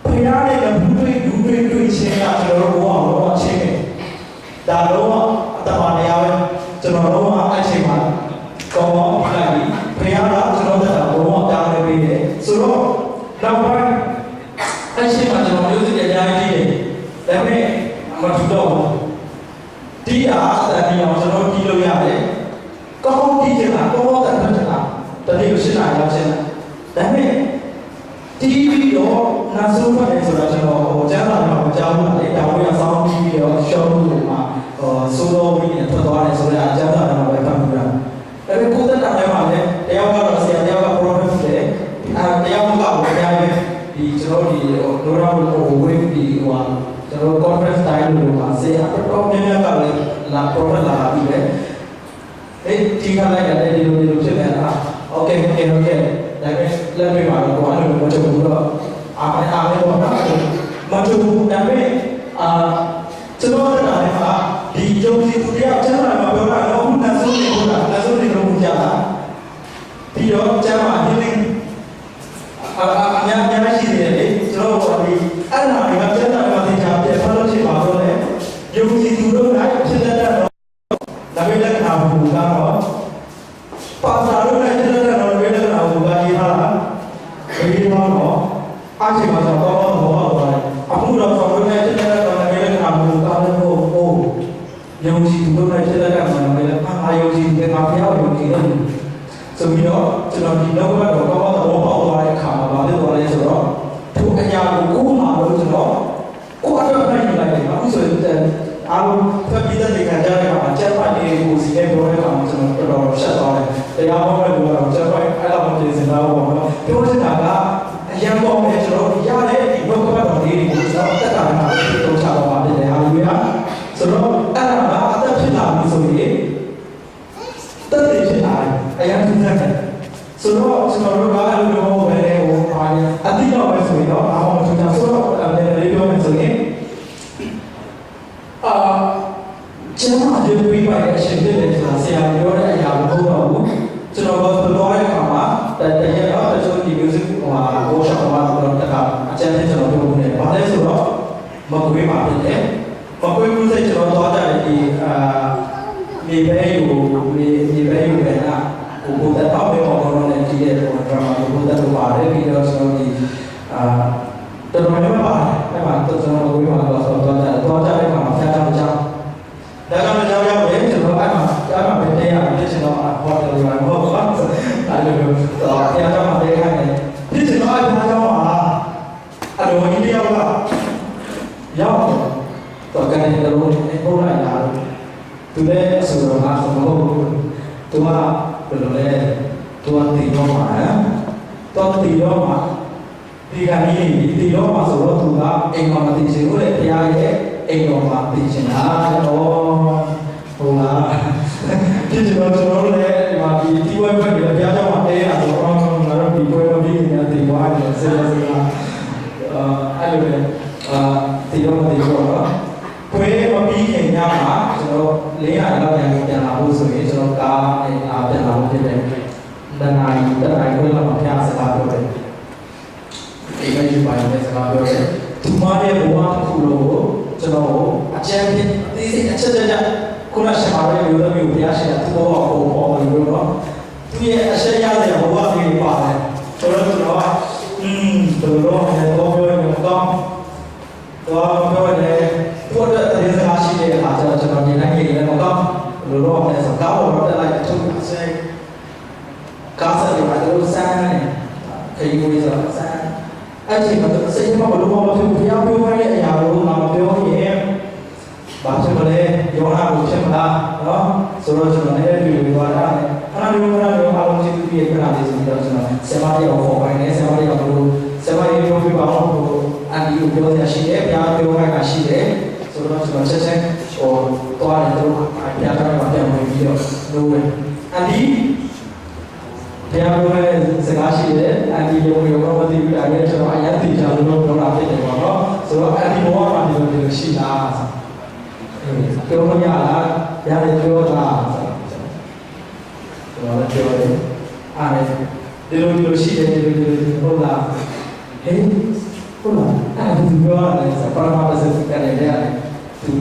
ဘုရားရဲ့လူတွေချင်းကကျွန်တော်တို့ဘောအောင်အချင်းဒါတော့အတ္တမတရားပဲကျွန်တော်တို့ကအချိန်မှာကောင်းအောင်ပြလိုက်ပြီးဘုရားကကျွန်တော်တို့ကဘုံတားနေပြီဆိုတော့နောက်ပိုင်းအချိန်မှာကျွန်တော်မျိုးစစ်အများကြီးတယ်ဒါပေမဲ့မထူတော့ဘူးဒီအားအတန်ဒီအောင်ကျွန်တော်ကြည့်လို့ရတယ်ကောင်းကြည့်ချင်တာကောင်းတဲ့ဖက်ချင်တာတတိယရှင်းတာရောက်ချင်တာဒါပေမဲ့တီးပြီးတော့နာဆိုးဖတ်တယ်ဆိုတော့ကျွန်တော်ဟိုကျမ်းစာမှာကြားဘူးလေဒါဝိရဆောင်းပြီးတော့ရှော့လို့မှာဆိုတော့ဝိညာဉ်ထွက်သွားတယ်ဆိုတော့ကျမ်းစာမှာပဲဖတ်ပြီးတာဒါပေမဲ့ကိုယ်တက်တာလည်းပါလေတယောက်ကတော့ဆရာတယောက်က prophet ဖြစ်တယ်တယောက်ကဘယ်တိုင်းပဲဒီကျွန်တော်ဒီလိုရာဟိုဝိဒီဟိုကျွန်တော် conference style လို့ပါဆရာတော့များများကလည်းလာ prophet လာပြီးပဲဒီခါလိုက်တယ်ဒီလိုဖြစ်နေတာ okay ဒါပေမဲ့လက်တွေ့မှာတော့အဲ့လိုမချုပ်ဘူးတော့အားလည်းပေါ့နော်မချုပ်ဘူးဒါပေမဲ့ကျွန်တော်တို့ကလည်းဒီယုံကြည်သူတရားကျမ်းစာမှာပြောတာတော့ခုနဆုံးနေလို့လို့ကြားတာပြီးတော့ကျမ်းစာအင်းလေးများရှိတယ်လေကျွန်တော်တို့ဒီအဲ့ဒါတွေကကျမ်းစာမှာသင်ကြားပြဖတ်လို့ရှိပါတော့လေယုံကြည်သူတို့ကဖြစ်တတ်တော့ဒါပေမဲ့လက္ခဏာဘူကတော့ပါစာတို့နဲ့ဖြစ်တတ်တော့ဝေဒနာဘူကရေးထားတာဒီမှာတော့အချိန်မှာတော့ဘောပါတယ်အခုတော့ဆောင်းလို့နဲ့ဖြစ်တတ်တော့ဝေဒနာဘူကလည်းဟိုယုံကြည်သူတို့နဲ့ဖြစ်တတ်တာမှလည်းအာယုံကြည်တဲ့မှာဖျောက်ယုံကြည်တယ်ဆိုပြီးတော့ကျွန်တော်ဒီနောက်ကတော့ကောင်းကောင်းသဘောပေါက်သွားတဲ့အခါမှာဘာဖြစ်သွားလဲဆိုတော့သူအရာကိုကိုယ်မှာလို့ကျွန်တော်ကိုယ်အတွက်နိုင်လိုက်တယ်အခုဆိုရင်အားလုံးဖက်ပြီးတဲ့ခံကြတဲ့အခါမှာကျက်ပိုက်လေးကိုစီနဲ့ပြောတဲ့အခါမှာကျွန်တော်တော်တော်ရှက်သွားတယ်တရားဟောမဲ့လို့တော့ကျက်ပိုက်အဲ့လိုမပြင်စင်တော့ဘောနော်ပြောချင်တာကအရန်ပေါ်မဲ့ကျွန်တော်ရတဲ့ဒီဘုက္ခတော်လေးတွေကိုကျွန်တော်တက်တာမှာဖြစ်တော့ချတော့ပါတယ်ဟာလူရဆိုတော့အဲ့ဒါကအသက်ဖြစ်လာပြီဆိုရင်တက်တယ်ဖြစ်လာတယ်အရင်ကတည်းကဆိုတော့ကျွန်တော်တို့ကအဲ့လိုမျိုးပဲဟိုပါရအတိတော့ပဲဆိုရင်တော့အားလုံးကျွန်တော်ဆိုတော့လည်းပြောမယ်ဆိုရင်ကျမ်းစာတွေပြီးပါတဲ့အချိန်ဖြစ်တယ်ဆိုတာဆရာပြောတဲ့အရာမဟုတ်တော့ဘူးကျွန်တော်ကပြောတဲ့အခါမှာတကယ်တော့တချို့ဒီ music ဟိုworkshop မှာတော့တကအကျဉ်းချင်းကျွန်တော်ပြောနေတယ်ဘာလဲဆိုတော့မကွေးပါဖြစ်တယ်မကွေးဘူးစိတ်ကျွန်တော်သွားကြတယ်ဒီမြေပဲကိုပဲလားဟိုဘုဒ္ဓတော်ပဲပေါ်တော့လည်းကြည့်တဲ့ဟို drama ဘုဒ္ဓတော်ပါတယ်ပြီးတော့ကျွန်တော်ဒီတော်တော်များပါတယ်အဲ့မှာကျွန်တော်ကိုပြောမှာတော့သွားကြတဲ့အခါမှာဖျားကြအောင်ဒါကြောင့်ရောက်တယ်ကျွန်တော်အဲ့မှာပဲတရားဖြစ်ချင်တော့ဟောတယ်လို့ပြောတော့အဲ့လိုမျိုးတရားကြောင့်မပေးခိုင်းတယ်ဖြစ်ချင်တော့အဲ့ဒါကြောင့်အဲ့လိုဝင်တရားကရောက်တော့ကနေတော့ဘုရားလာသူလည်းဆိုတော့ငါဆိုတော့သူကဘယ်လိုလဲသူကတည်တော့မှာတော့တ တီတော့မှာဒီကနေ့တီတော့မှာဆိုတော့သူကအိမ်မှာမတည်ချင်ဘူးလေဘုရားရဲ့အိမ်တော်မှာတည်ချင်တာတော့ဟုတ်လားဒီကျွန်တော်လည်းဒီမှာဒီဝက်ဘက်ကြီးဘုရားကျောင်းမှာတဲရဆိုတော့ငါတို့ဒီပွဲမပြီးနေတယ်ဒီဝါးတယ်ဆက်လက်စကားအဲ့လိုလေတီတော့မတည်ဘူးတော့ပွဲမပြီးခင်ညမှာကျွန်တော်400လောက်ပြန်လာဖို့ဆိုရင်ကျွန်တော်ကားနဲ့ပြန်လာဖို့ဖြစ်တယ်တနာရီခွဲလောက်မှာဖျားစကားပြောတယ်ဒီကနေ့ပိုင်းနဲ့စကားပြောတယ်သူမရဲ့ဘဝတစ်ခုလုံးကိုကျွန်တော်အကျဉ်းဖြစ်အသေးစိတ်အချက်ချက်ခုနရှမာရဲ့မျိုးသမီးကိုဘုရားရှင်ကသူ့ဘဝကိုပေါ်လို့ပြောတော့သူရဲ့အရှက်ရတဲ့ဘဝလေးပါတယ်ဆိုတော့ကျွန်တော်တော်တော်နဲ့တော့ပြောရင်တော့ပြောတယ်သူ့အတွက်တရေစကားရှိတဲ့အခါကျတော့ကျွန်တော်နေနိုင်ရင်လည်းတော့လို့တော့လည်းစကားပေါ်တော့လိုက်ထုတ်အစဲကားစားရတော့ဆန်းနေခေယူလေးဆိုဆန်းအဲ့ဒီမှာစိတ်မှာဘလို့မဖြစ်ဘူးဘုရားပြောခိုင်းတဲ့အရာကိုငါမပြောရင်ဘာဖြစ်မလဲယောဟန်ကိုဖြစ်မလားနော်ဆိုတော့ကျွန်တော်လည်းတွေ့သွားတာခဏလေးအားလုံးကြည့်ပြီးခဏလေးဆိုတော့ကျွန်တော်ဆရာမတရားခေါ်ခိုင်းတယ်ဆရာမတရားဘလို့ဆရာမရေပြောပြပါအောင်ဘလို့အန်ဒီကိုပြောရရှိတယ်ဘုရားပြောခိုင်းတာရှိတယ်ဆိုတော့ကျွန်တော်ချက်ချင်းဟိုသွားတယ်တော့ဘုရားတော်မှာပြန်ဝင်ပြီးတော့လို့အန်ဒီဘုရားပြောတဲ့စကားရှိတယ်အန်ဒီရုံရောမသိဘူးအဲ့ဒါကျွန်တော်အရင်သိကြလို့ပြောတာဖြစ်တယ်ပေါ့နော်ဆိုတော့အန်ဒီဘဝမှာဒီလိုရှိတာပြောလို့ရလားရတယ်ပြောတာဆိုတော့ပြောတယ်အားလည်းဒီလိုရှိတယ်ဒီလိုဟုတ်လားဟေးဟုတ်လားအဲ့ဒါသူပြောရတယ်ဆိုတော့ပရမတ်စကလည်းရတယ်သူ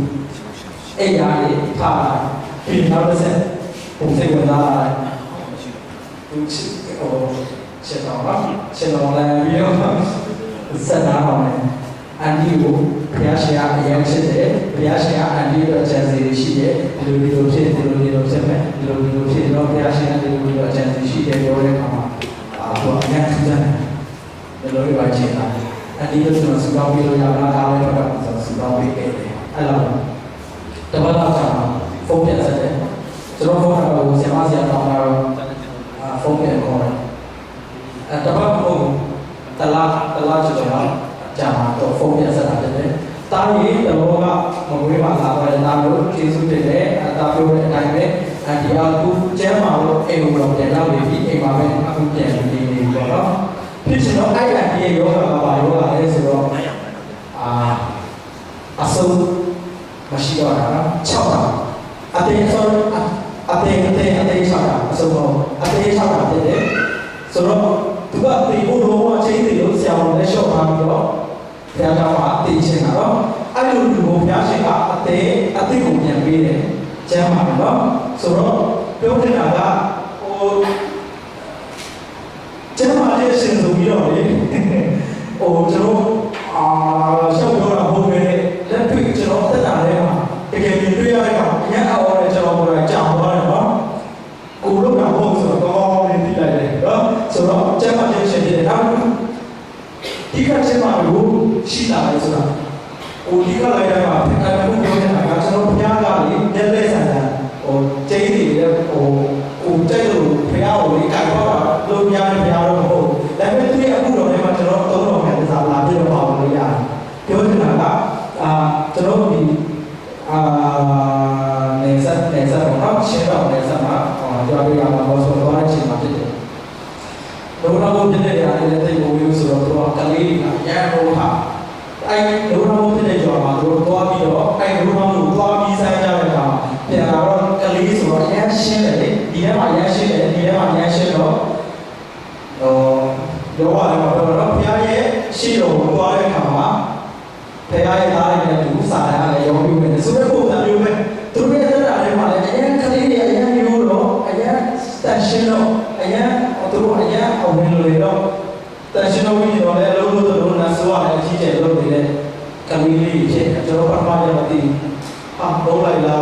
အဲ့ရလေးထားပြီးနောက်တစ်ဆက်ပုံစံဝင်လာသူဟိုချက်တော့လည်းပြီးတော့ဆက်လာအောင်အန်ဒီကိုဘုရားရှင်ကအရင်ရှိတယ်ဘုရားရှင်ကအန်ဒီတို့အကျဉ်းစီရှိတယ်ဒီလိုဖြစ်မယ်ဒီလိုဖြစ်တော့ဘုရားရှင်ကဒီလိုအကျဉ်းစီရှိတယ်ပြောတဲ့အခါမှာတော့အရင်ထူးတယ်ဒီလိုပဲချိန်တာအန်ဒီတို့ကျွန်တော်စကောင်းပြီးလို့ရတာဒါလည်းတော့စကောင်းပြီးခဲ့တယ်အဲ့လိုတပတ်လောက်ကြာဖုန်းပြန်ဆက်တယ်ကျွန်တော်ဖုန်းကတော့ဆရာမဆရာတောင်းတာတော့ဖုန်းပြန်ခေါ်တယ်တပတ်မဟုတ်တလားကျွန်တော်ကြာတော့ဖုန်းပြန်ဆက်တာတယ်။တားရင်တော့ကမကွေးပါလာတယ်တားလို့ကျေးဇူးတင်တယ်အတားပြောတဲ့အတိုင်းပဲဒီအကူကျမ်းမာလို့အိမ်ကိုပြန်လာပြီးအိမ်မှာပဲအခုပြန်နေနေပေါ့နော်။ဖြစ်ချင်တော့အဲ့ဒါဒီယောဂကပါယောဂလဲဆိုတော့အဆုံးမရှိတော့တာ6တာအတေဆုံးအတေ6တာအဆုံးတော့အတေ6တာဖြစ်တယ်ဆိုတော့သူကဒီဘုရောအချင်းတွေလို့ဆရာဝန်လည်းရှော့ထားပြီးတော့ဘုရားတော်မှာတည်ခြင်းတာတော့အဲ့လိုလူကိုဘုရားရှင်ကအသိကိုပြန်ပေးတယ်ကျမ်းပါတော့ဆိုတော့ပြောနေတာကဟိုကျမ်းပါတဲ့ရှင်ဆိုပြီးတော့လေဟိုကျွန်တော်ရှောက်ပြောတာဟုတ်ပဲလက်တွေ့ကျွန်တော်တက်တာထဲမှာတကယ်မြင်တွေ့ရတဲ့ကောင်အရင်အော်တဲ့ကျွန်တော်ကိုယ်ကကြောင်သွားတယ်နော်ကိုလို့ကဟုတ်ဆိုတော့ကောင်းလေးသိလိုက်တယ်နော်ဆိုတော့ကျမ်းပါတဲ့ရှင်တွေနောက်ဒီကကျမ်းပါကိုရှိတာလေဆိုတာဟိုဒီကလိုက်တဲ့မှာအဲ့ဒါကိုပြောနေတာကကျွန်တော်ဘုရားကလေလက်လက်ဆန်ဆန်ဟိုကျင်းနေတယ်ဟိုတိုက်လို့ဘုရားကိုလေကြိုက်တော့တာလို့များတယ်ဘုရားတော့မဟုတ်ဒါပေမဲ့သူရဲ့အခုတော်ထဲမှာကျွန်တော်သုံးတော်ခံစားလာပြတော့ပါလို့ရတယ်ပြောနေတာကကျွန်တော်ဒီနေဆက်တော့ရှင်းတော့နေဆက်မှာကြောက်ရမှာတော့ဆိုတော့အချိန်မှာဖြစ်တယ်ဒုက္ခဘုဖြစ်တဲ့နေရာနဲ့တိတ်ကိုဝေးဆိုတော့ကလေးကရန်တော့ဟာအဲ့ဒုက္ခဘုဖြစ်တဲ့ကြောမှာတို့သွားပြီးတော့အဲ့ဒုက္ခဘုသွားပြီးဆိုင်ကြတဲ့အခါပြန်လာတော့ကလေးဆိုတော့ရန်ရှင်းတယ်လေဒီထဲမှာရန်ရှင်းတယ်ဒီထဲမှာရန်ရှင်းတော့ရောရတယ်မှာတော့ဘုရားရဲ့ရှင်းတော်ကိုသွားတဲ့အခါမှာဘုရားရဲ့သားတွေနဲ့သူစာရလည်းရောပြီးမယ်ဆိုတဲ့ပုံစံမျိုးပဲသူတို့ရဲ့တက်တာတွေမှာလည်းအရင်ကလေးတွေအရင်မျိုးတော့အရင်တန်ရှင်းတော့အရင်သူတို့အရင်အောင်ဝင်လို့တော့တန်ရှင်းတော့ပြီးတော့လည်းလုံးလို့တော့နာဆိုရတယ်အကြီးကျယ်လုပ်နေတဲ့ကလေးလေးဖြစ်ကျွန်တော်ပထမကျမသိတော့လိုက်လာ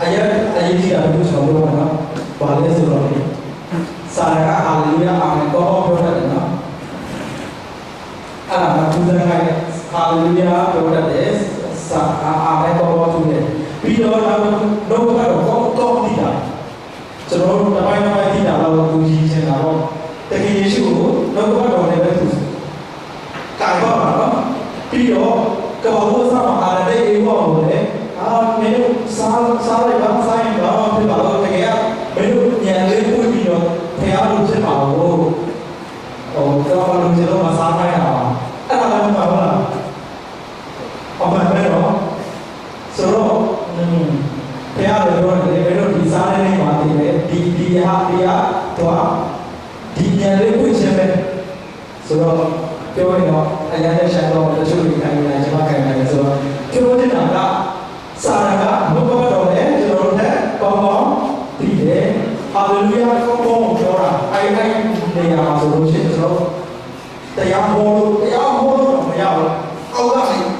အရင်ကြီးအမှုဆောင်တော့နော်ဘာလဲဆိုတော့စာရကဟာလေလုယာအာမင်ကောပြောတတ်တယ်နော်အဲ့ဒါကသူစကားဟာလေလုယာပြောတတ်တယ်စာအာမင်ကောသူတယ်ပြီးတော့တော့ကောတိတာကျွန်တော်တို့တပိုင်းသိတာတော့သူကြီးချင်တာတော့တကယ်ယေရှုကိုနှု တော့ဘာလို့ကျွန်တော်မစားနိုင်တာအဲ့ဒါလည်းမဟုတ်လားအမှန်ပဲတော့ဆိုတော့ဘုရားလည်းပြောတယ်ဘယ်လိုဒီစားနေမှာတည်တယ်ဒီဟာတော့ဒီဉာဏ်လေးကိုချင်းပဲဆိုတော့ပြောရင်တော့အရင်ကရှာတော့တချို့တွေခိုင်းနေတာကျွန်မခိုင်းတယ်ဆိုတော့ပြောနေတာကစာရကဘုရားတော်နဲ့ကျွန်တော်တို့နဲ့ပေါင်းပေါင်းပြီးတယ်ဟာလေလုယာကောင်းကောင်းပြောတာအဲ့နေရာမှာဆိုလို့ရှိရင်ကျွန်တော်တရားဟောလို့မရဘူးအောက်ကလည်း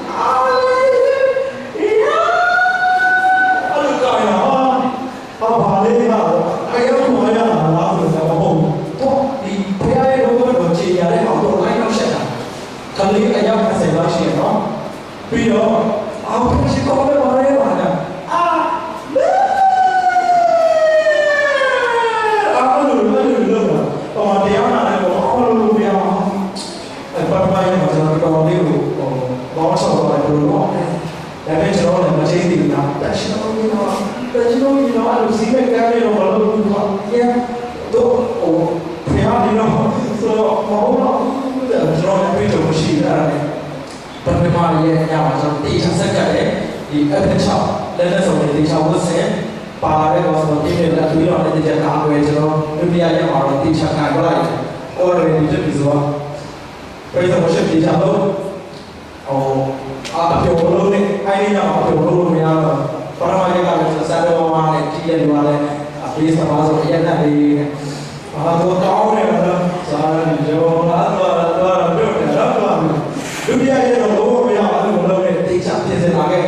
ဘာလဲကတော့အဲ့ရောမရတာလားဆိုတော့ဟုတ်တော့ဒီဖခင်ရဲ့ဘုရားတော်ခြေရတဲ့အောင်တော့လိုက်တော့ရှက်တာခလေးအယောက်20လောက်ရှိရနော်ပြီးတော့အောက်ရှိကောင်းတယ်ပါလေပါလားတရားနာတယ်ဘောအော်လို့ပြောင်းအဲ့ဘာမှမရမှာကျွန်တော်တော်လေးကိုဘောင်းဆောက်တော့ပြောတော့ဒါပေမဲ့ကျွန်တော်လည်းမချင်းသေးဘူးလားတချို့ကြီးတော့အဲ့လိုစီးမဲ့ကမ်းလေးတော့ဘာလို့ဘူးကွာကျန်တော့ဟိုဖျားနေတော့ဆိုတော့မဟုတ်တော့ကျွန်တော်လည်းပြေတော့မရှိတာလည်းပထမရဲ့ညမှာကျွန်တော်တေချာဆက်ကတယ်ဒီအဖက်ချောက်လည်းဆုံးနေတေချာဝတ်စင်ပါလာတဲ့ကောင်ဆိုတော့ဒီနေ့လည်းပြီးတော့လည်းတေချာကားွယ်ကျွန်တော်ဒုတိယရက်မှာတော့တေချာကားလိုက်အော်လည်းဒီဖြစ်ပြီးဆိုတော့ပြေတော့မရှိတေချာတော့ဟိုအပြောလို့နဲ့အဲ့ဒီညမှာပြောလို့မရတော့ပထမရက်ကလည်းစာတော်မှာလည်းကြည့်ရလို့လည်းအပြေးစပါဆိုရက်နဲ့လေးဘာလို့ကောင်းနေလဲစာရောလာတော့ပြောတယ်တော့ဒုတိယရက်တော့ဘုရားမရဘူးလို့လည်းတေချာပြင်ဆင်လာခဲ့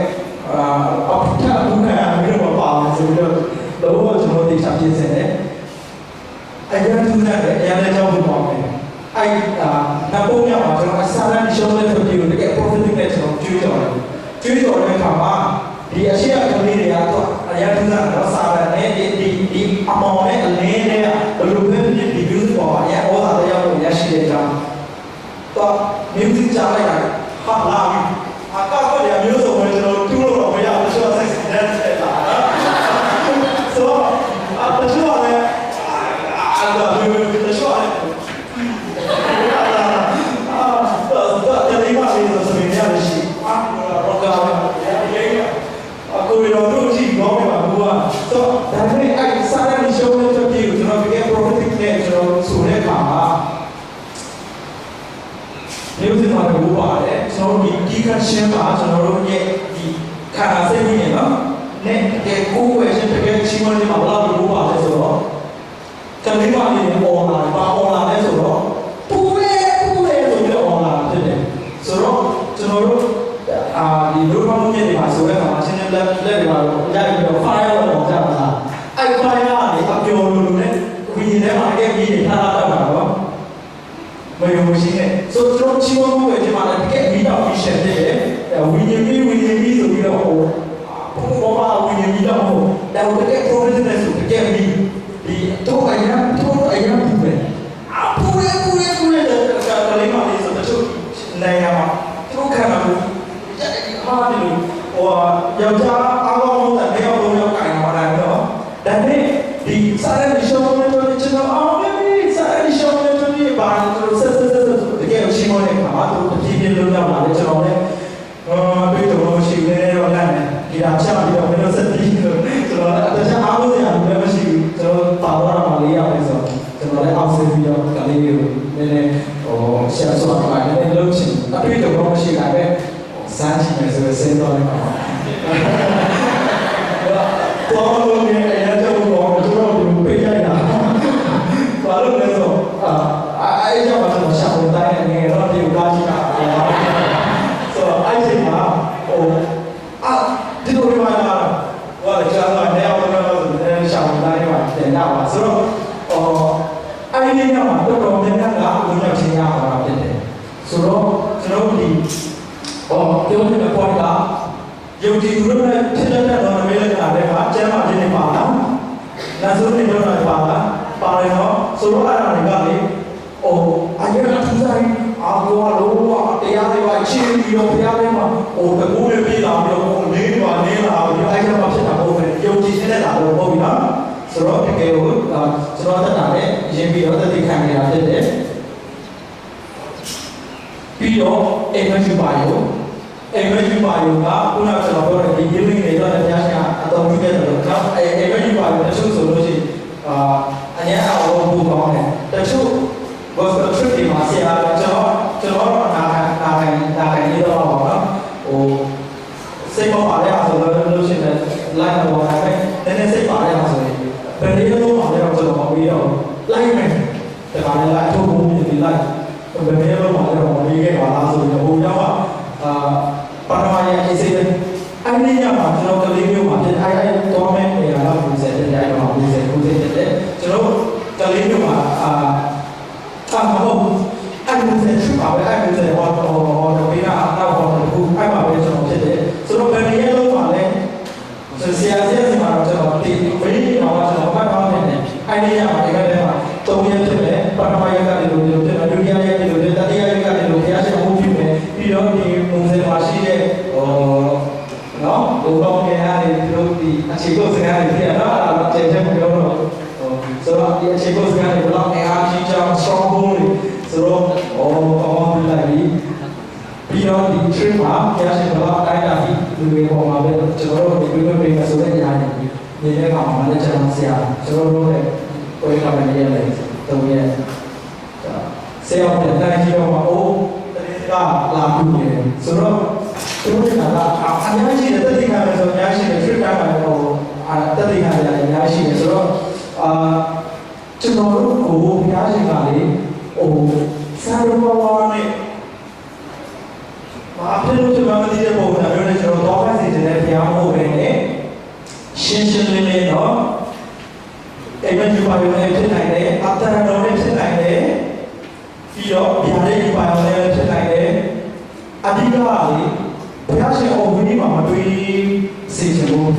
အဖျားဒုက္ခအမျိုးမပါဘူးဆိုတော့တော့ကျွန်တော်တေချာပြင်ဆင်တယ်အရင်ကလည်းအရင်လည်းကြောက်ဖို့ပါမယ်အဲ့နောက်ပုံရမှာကျွန်တော်အစားရရှုံးတဲ့သူတွေကိုတကယ် profit နဲ့ကျွန်တော်ကျွေးကြော်တဲ့အခါမှာဒီအရှိအကလေးတွေကတော့အရင်ကတော့စားရတယ်ဒီအမောင်နဲ့အလင်းနဲ့ဘယ်လိုပဲဖြစ်ဒီ views ပေါ်မှာအရင်ဩဇာတရားကိုရရှိတဲ့အကြောင်းတော့ music ကြားလိုက်တာဟာလာပြီအကောက်ရမျိုးစုံပဲကျွန်တော်တူလို့တော့မရဘူးဆိုတော့ sex dance တဲ့လားဆိုတော့တချို့ကလည်းအဲ့ဒါမျိုးတချို့ကလည်းတော့တယ်လီမာလေးဆိုရင်လည်းရှိရောကာအခုတော့တို့ကြည့်ကောင်းပါဘူးကတော့ဒါပေမဲ့အဲ့စားရတဲ့ရှုံးတဲ့ပြည်ကိုကျွန်တော်တကယ် profit နဲ့ကျွန်တော်ဆိုတဲ့အခါမှာmusic မှာတော့ပါတယ်ကျွန်တော်ဒီကရှင်းပါကျွန်တော်တို့ရဲ့ဒီခန္ဓာစိတ်ကြီးနော်နဲ့တကယ်ကိုယ်ဝယ်ရှင်တကယ်ချီးမွမ်းခြင်းမှာဘယ်လိုလုပ်ပါလဲဆိုတော့ကလေးမလေးပေါ်လာလဲဆိုတော့ပူရဲဆိုပြီးတော့ပေါ်လာဖြစ်တယ်ဆိုတော့ကျွန်တော်တို့ဒီလူ့ဘဝမြင့်တွေမှာဆိုတဲ့အခါမှာရှင်းရှင်းလက်တွေမှာရိုက်ပြီးတော့ fire လို့ပြောကြတာအဲ့ fire ကနေအပျော်လို့နဲ့ဝိညာဉ်ထဲမှာတကယ်ကြီးနေထားတာတော့မယုံမရှိနဲ့ဆိုတော့ချီးမွမ်းမှုပဲဒီမှာလည်းတကယ်မိတော့ပြီးရှက်တယ်ဝိညာဉ်ပြီးဆိုပြီးတော့ဟိုဘောပါဝိညာဉ်ပြီးတော့ဟိုဒါတကယ် professional ဆိုတကယ်ပြီးဒီတော့အရင်ပူပဲပူရဲကလေးမလေးဆိုတော့နိုင်ရမှာသူခံမှာဟာဒီလိုဟိုယောက်ျားအားကောင်းတဲ့နေရာလုံးရောက်ကင်လာတယ်တော့ဒါနဲ့ဒီစားရတဲ့ရှုံးနေတော့ကျွန်တော်အောင်ပြီစားရတဲ့ရှုံးနေတော့ဒီဘာလို့ဆက်တကယ်ရှိမနေမှာတော့တပြေးပြေးလုံးရောက်လာတယ်ကျွန်တော်လည်းတွေ့တော့ရှိနေတော့လည်းဒီအချာပြီးတော့မင်းတို့ဆက်ပြီးတော့ကျွန်တော်အတခြားအားလုံးတွေလည်းမရှိဘူးကျွန်တော်ပါသွားတာလေးရတယ်ဆိုကျွန်တော်လည်းအောက်ဆင်းပြီးတော့ကလေးတွေကိုနည်းနည်းဟိုရှာဆော့ပါနည်းနည်းလုပ်ချင်အတွေ့တော့မရှိတာပဲစားချင်တယ်ဆိုရင်စဉ်းစားလိုက်ပါတော့လို့နေရတဲ့ဘောကျွန်တော်တို့ပြေးရတာဘာလို့လဲဆိုအဲ့ကြောင့်ကျွန်တော်ရှာဖို့တိုင်းနေတော့ဒီကားကြီးတာဆိုတော့အဲ့ဒီမှာဟိုဒီလိုတွေမှာဟိုကြားမှာနေအောင်တော့ရှာဖို့တိုင်းမှာတင်ရပါဆိုတော့အဲ့ဒီညမှာတော်တော်များများကဝင်ရောက်ချင်းရပါတာဖြစ်တယ်ဆိုတော့ကျွန်တော်ဒီပြောတဲ့ point ကယုံကြည်သူတို့နဲ့ဖြစ်တဲ့တော့မေးလိုက်တာလည်းပါကျမ်းမာခြင်းတွေပါလားနာဆိုးနေတော့ပါလားပါတယ်နော်ဆိုတော့အဲ့ဒါတွေကလေအရင်ကသူစားအားကောလို့တရားတွေပါချင်းပြီးတော့ဘုရားထဲမှာတကူးတွေပြေးလာပြီးတော့နေလာပြီးအဲ့ဒါမှဖြစ်တာဟုတ်ပဲယုံကြည်တဲ့တာလို့ဟုတ်ပြီနော်ဆိုတော့တကယ်ကိုကျွန်တော်တက်တာလည်းရင်ပြီးတော့တတိခံနေတာဖြစ်တယ် ပြီးတော့အိမ်မက်ယူပါရောအိမ်မက်ယူပါရောကခုနကကျွန်တော်ပြောတဲ့ဒီမျိုးတွေတော့တရားရှင်အတော်ကြီးတဲ့လို့နော်အိမ်မက်ယူပါရောတချို့ဆိုလို့ရှိရင်အញ្ញအောင်ဘူကောင်းတယ်တချို့ဘောစထရစ်ဒီမှာဆရာကျွန်တော်နာခိုင်နေတော့ပါတော့ဟိုစိတ်မပါတဲ့အားဆိုလို့ရှိရင်လိုက်တော့ဒါပဲနည်းနည်းစိတ်ပါတဲ့အားဆိုရင်ဘယ်လိုလုပ်မှလဲတော့ကျွန်တော်ပြီးတော့လိုက်မယ်ဒါကလည်းအထုပ်ဘူးဒီလိုက်ဘယ်လိုလုပ်မှလဲတော့ပြီးခဲ့ပါလားဆိုရင်ဟိုရောက်ပါရမရဲ့အစီအစဉ်အဲ့ဒီညမှာကျွန်တော်ကလေးမျိုးမှာဖြစ်အဲ့တော့မဲ့နေရာတော့ဘူးစတဲ့တိုင်းတော့ဘူးစတဲ့ကျွန်တော်ကလေးမျိုးမှာမဟုတ်အဲ့ဒီစက်ရှိပါပဲအဲ့ဒီစက်ဟောတော့ပြီးတာတော့ဟောတော့ဘူးအဲ့ပါပဲကျွန်တော်ဖြစ်တယ်ဆိုတော့ဘယ်နည်းလုံးပါလဲဆရာစီမှာတော့ကျွန်တော်ဒီဘယ်နည်းတော့ကျွန်တော်မှတ်ထားနေတယ်အဲ့ဒီညမှာဒီကနေ့မှာ၃ရက်ဖြစ်တယ်ပထမရက်ကဒီလိုဖြစ်တယ်ဒုတိယရက်ဒီလိုဖြစ်တယ်တတိယရက်ကဒီလိုဘုရားရှင်ဟောဖြစ်တယ်ပြီးတော့ဒီမုံစင်မှာရှိတဲ့နော်ဘုရားကလည်းဒီလိုဒီအခြေကိုစကားတွေပြတာတော့ကျေကျေမပြောတော့ဆိုတော့ဒီအခြေကိုစကားတွေဘယ်လောက်အားကြီးကြောင်း strong တွေဆိုတော့ကောင်းလိုက်ပြီးတော့ဒီ trip မှာဘုရားရှင်ဘယ်လောက်တိုင်းတာပြီးလူတွေပေါ်မှာပဲကျွန်တော်တို့ဒီလိုပြေးဆိုတဲ့အရာတွေနေတဲ့ကောင်မှလည်းကျွန်တော်ဆရာကျွန်တော်တို့ရဲ့ကိုယ်ကမှလည်းရတယ်တုံးရဲ့ဆရာကလည်းတိုင်းကြီးတော့မှာအိုးတတိကလာပြီးနေဆိုတော့သူတို့ကအများကြီးတတိကလည်းဆိုအများကြီး trip တိုင်းမှာတော့တတိကလည်းအများကြီးဆိုတော့ကျွန်တော်တို့ကိုဘုရားရှင်ကလေစာရဝဝနဲ့ဘာဖြစ်လို့ကျွန်တော်မသိတဲ့ပုံစံမျိုးနဲ့ကျွန်တော်တော့ဖတ်စီတဲ့ဘုရားမဟုတ်ပဲနဲ့ရှင်းရှင်းလင်းလင်းတော့အိမ်မက်ယူပါရုံနဲ့ဖြစ်နိုင်တယ်အတ္တတော်နဲ့ဖြစ်နိုင်တယ်ပြီးတော့ဗျာဒိတ်ယူပါရုံနဲ့ဖြစ်နိုင်တယ်အဓိကလေဘုရားရှင်အော်ဝိနည်းမှာမတွေးစေချင်ဘူး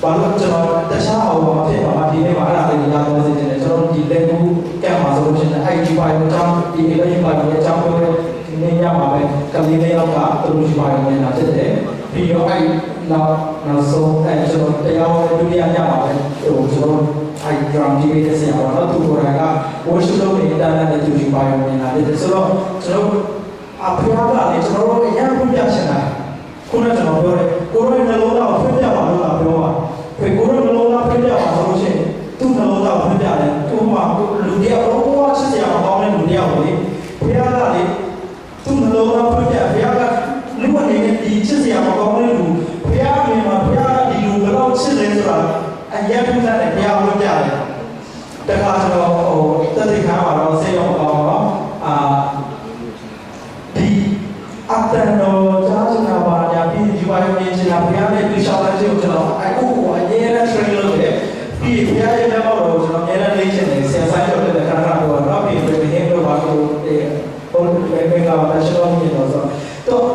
ဘာလို့ကျွန်တော်တခြားအောင်မဖြစ်ပါဘူးဒီနေ့မှာအဲ့ဒါလေးရသွားစေချင်တယ်ကျွန်တော်ဒီလက်ကူကက်မှာဆိုလို့ရှိရင်အဲ့ဒီပါရုံအကြောင်းဒီအိမ်မက်ယူပါရုံအကြောင်းပြောတဲ့ဒီနေ့ညမှာပဲကလေးလေးယောက်ကသူတို့ရှိပါရုံနဲ့လာဖြစ်တယ်ပြီးတော့အဲ့နောက်ဆုံးအဲ့ကျွန်တော်တရားဝင်ဒုတိယညမှာပဲကျွန်တော်အဲ့ drum ကြီးလေးဆရာကတော့သူကိုယ်တိုင်က worship လုပ်နေတာနဲ့သူရှိပါရုံနဲ့လာဖြစ်တယ်ဆိုတော့ကျွန်တော်အဖေကလည်းကျွန်တော်တို့အရင်ကပြချင်တာခုနကကျွန်တော်ပြောတယ်ကိုရိုနှလုံးသားကိုဖွင့်ပြပါလို့လာပြောပါဖေကိုရိုနှလုံးသားဖွင့်ပြပါဆိုလို့ရှိရင်သူ့နှလုံးသားကိုဖွင့်ပြတယ်သူ့မှာလူတယောက်တော့ချစ်စရာမကောင်းတဲ့လူတယောက်ကိုလေဖေကလေသူ့နှလုံးသားဖွင့်ပြဖေကလူအနေနဲ့ဒီချစ်စရာမကောင်းတဲ့လူဖေကမြင်မှာဖေကဒီလူဘယ်တော့ချစ်လဲဆိုတာအရင်ကတည်းကဖေကဖွင့်ပြတယ်တခါကျွန်တော်တတိခါမှာတော့စိတ်ရောကောင်းတော့ဒီအတ္တတော်ကြားစကားပါညာပြီးဒီဝါရုံနဲ့ကျွန်တော်ဘုရားနဲ့တွေ့ရှောက်တဲ့ချိန်ကျွန်တော်အခုအရင်က train လုပ်တယ်ပြီးဘုရားရဲ့မျက်မှောက်တော်ကျွန်တော်အများနဲ့လေ့ကျင့်တယ်ဆရာဆိုင်ရောက်တဲ့ခါကတော့တော့ပြီးဘယ်ဟင်းလို့ပါလို့ဟိုဘယ်ကဘာရှောင်းနေတော့ဆိုတော့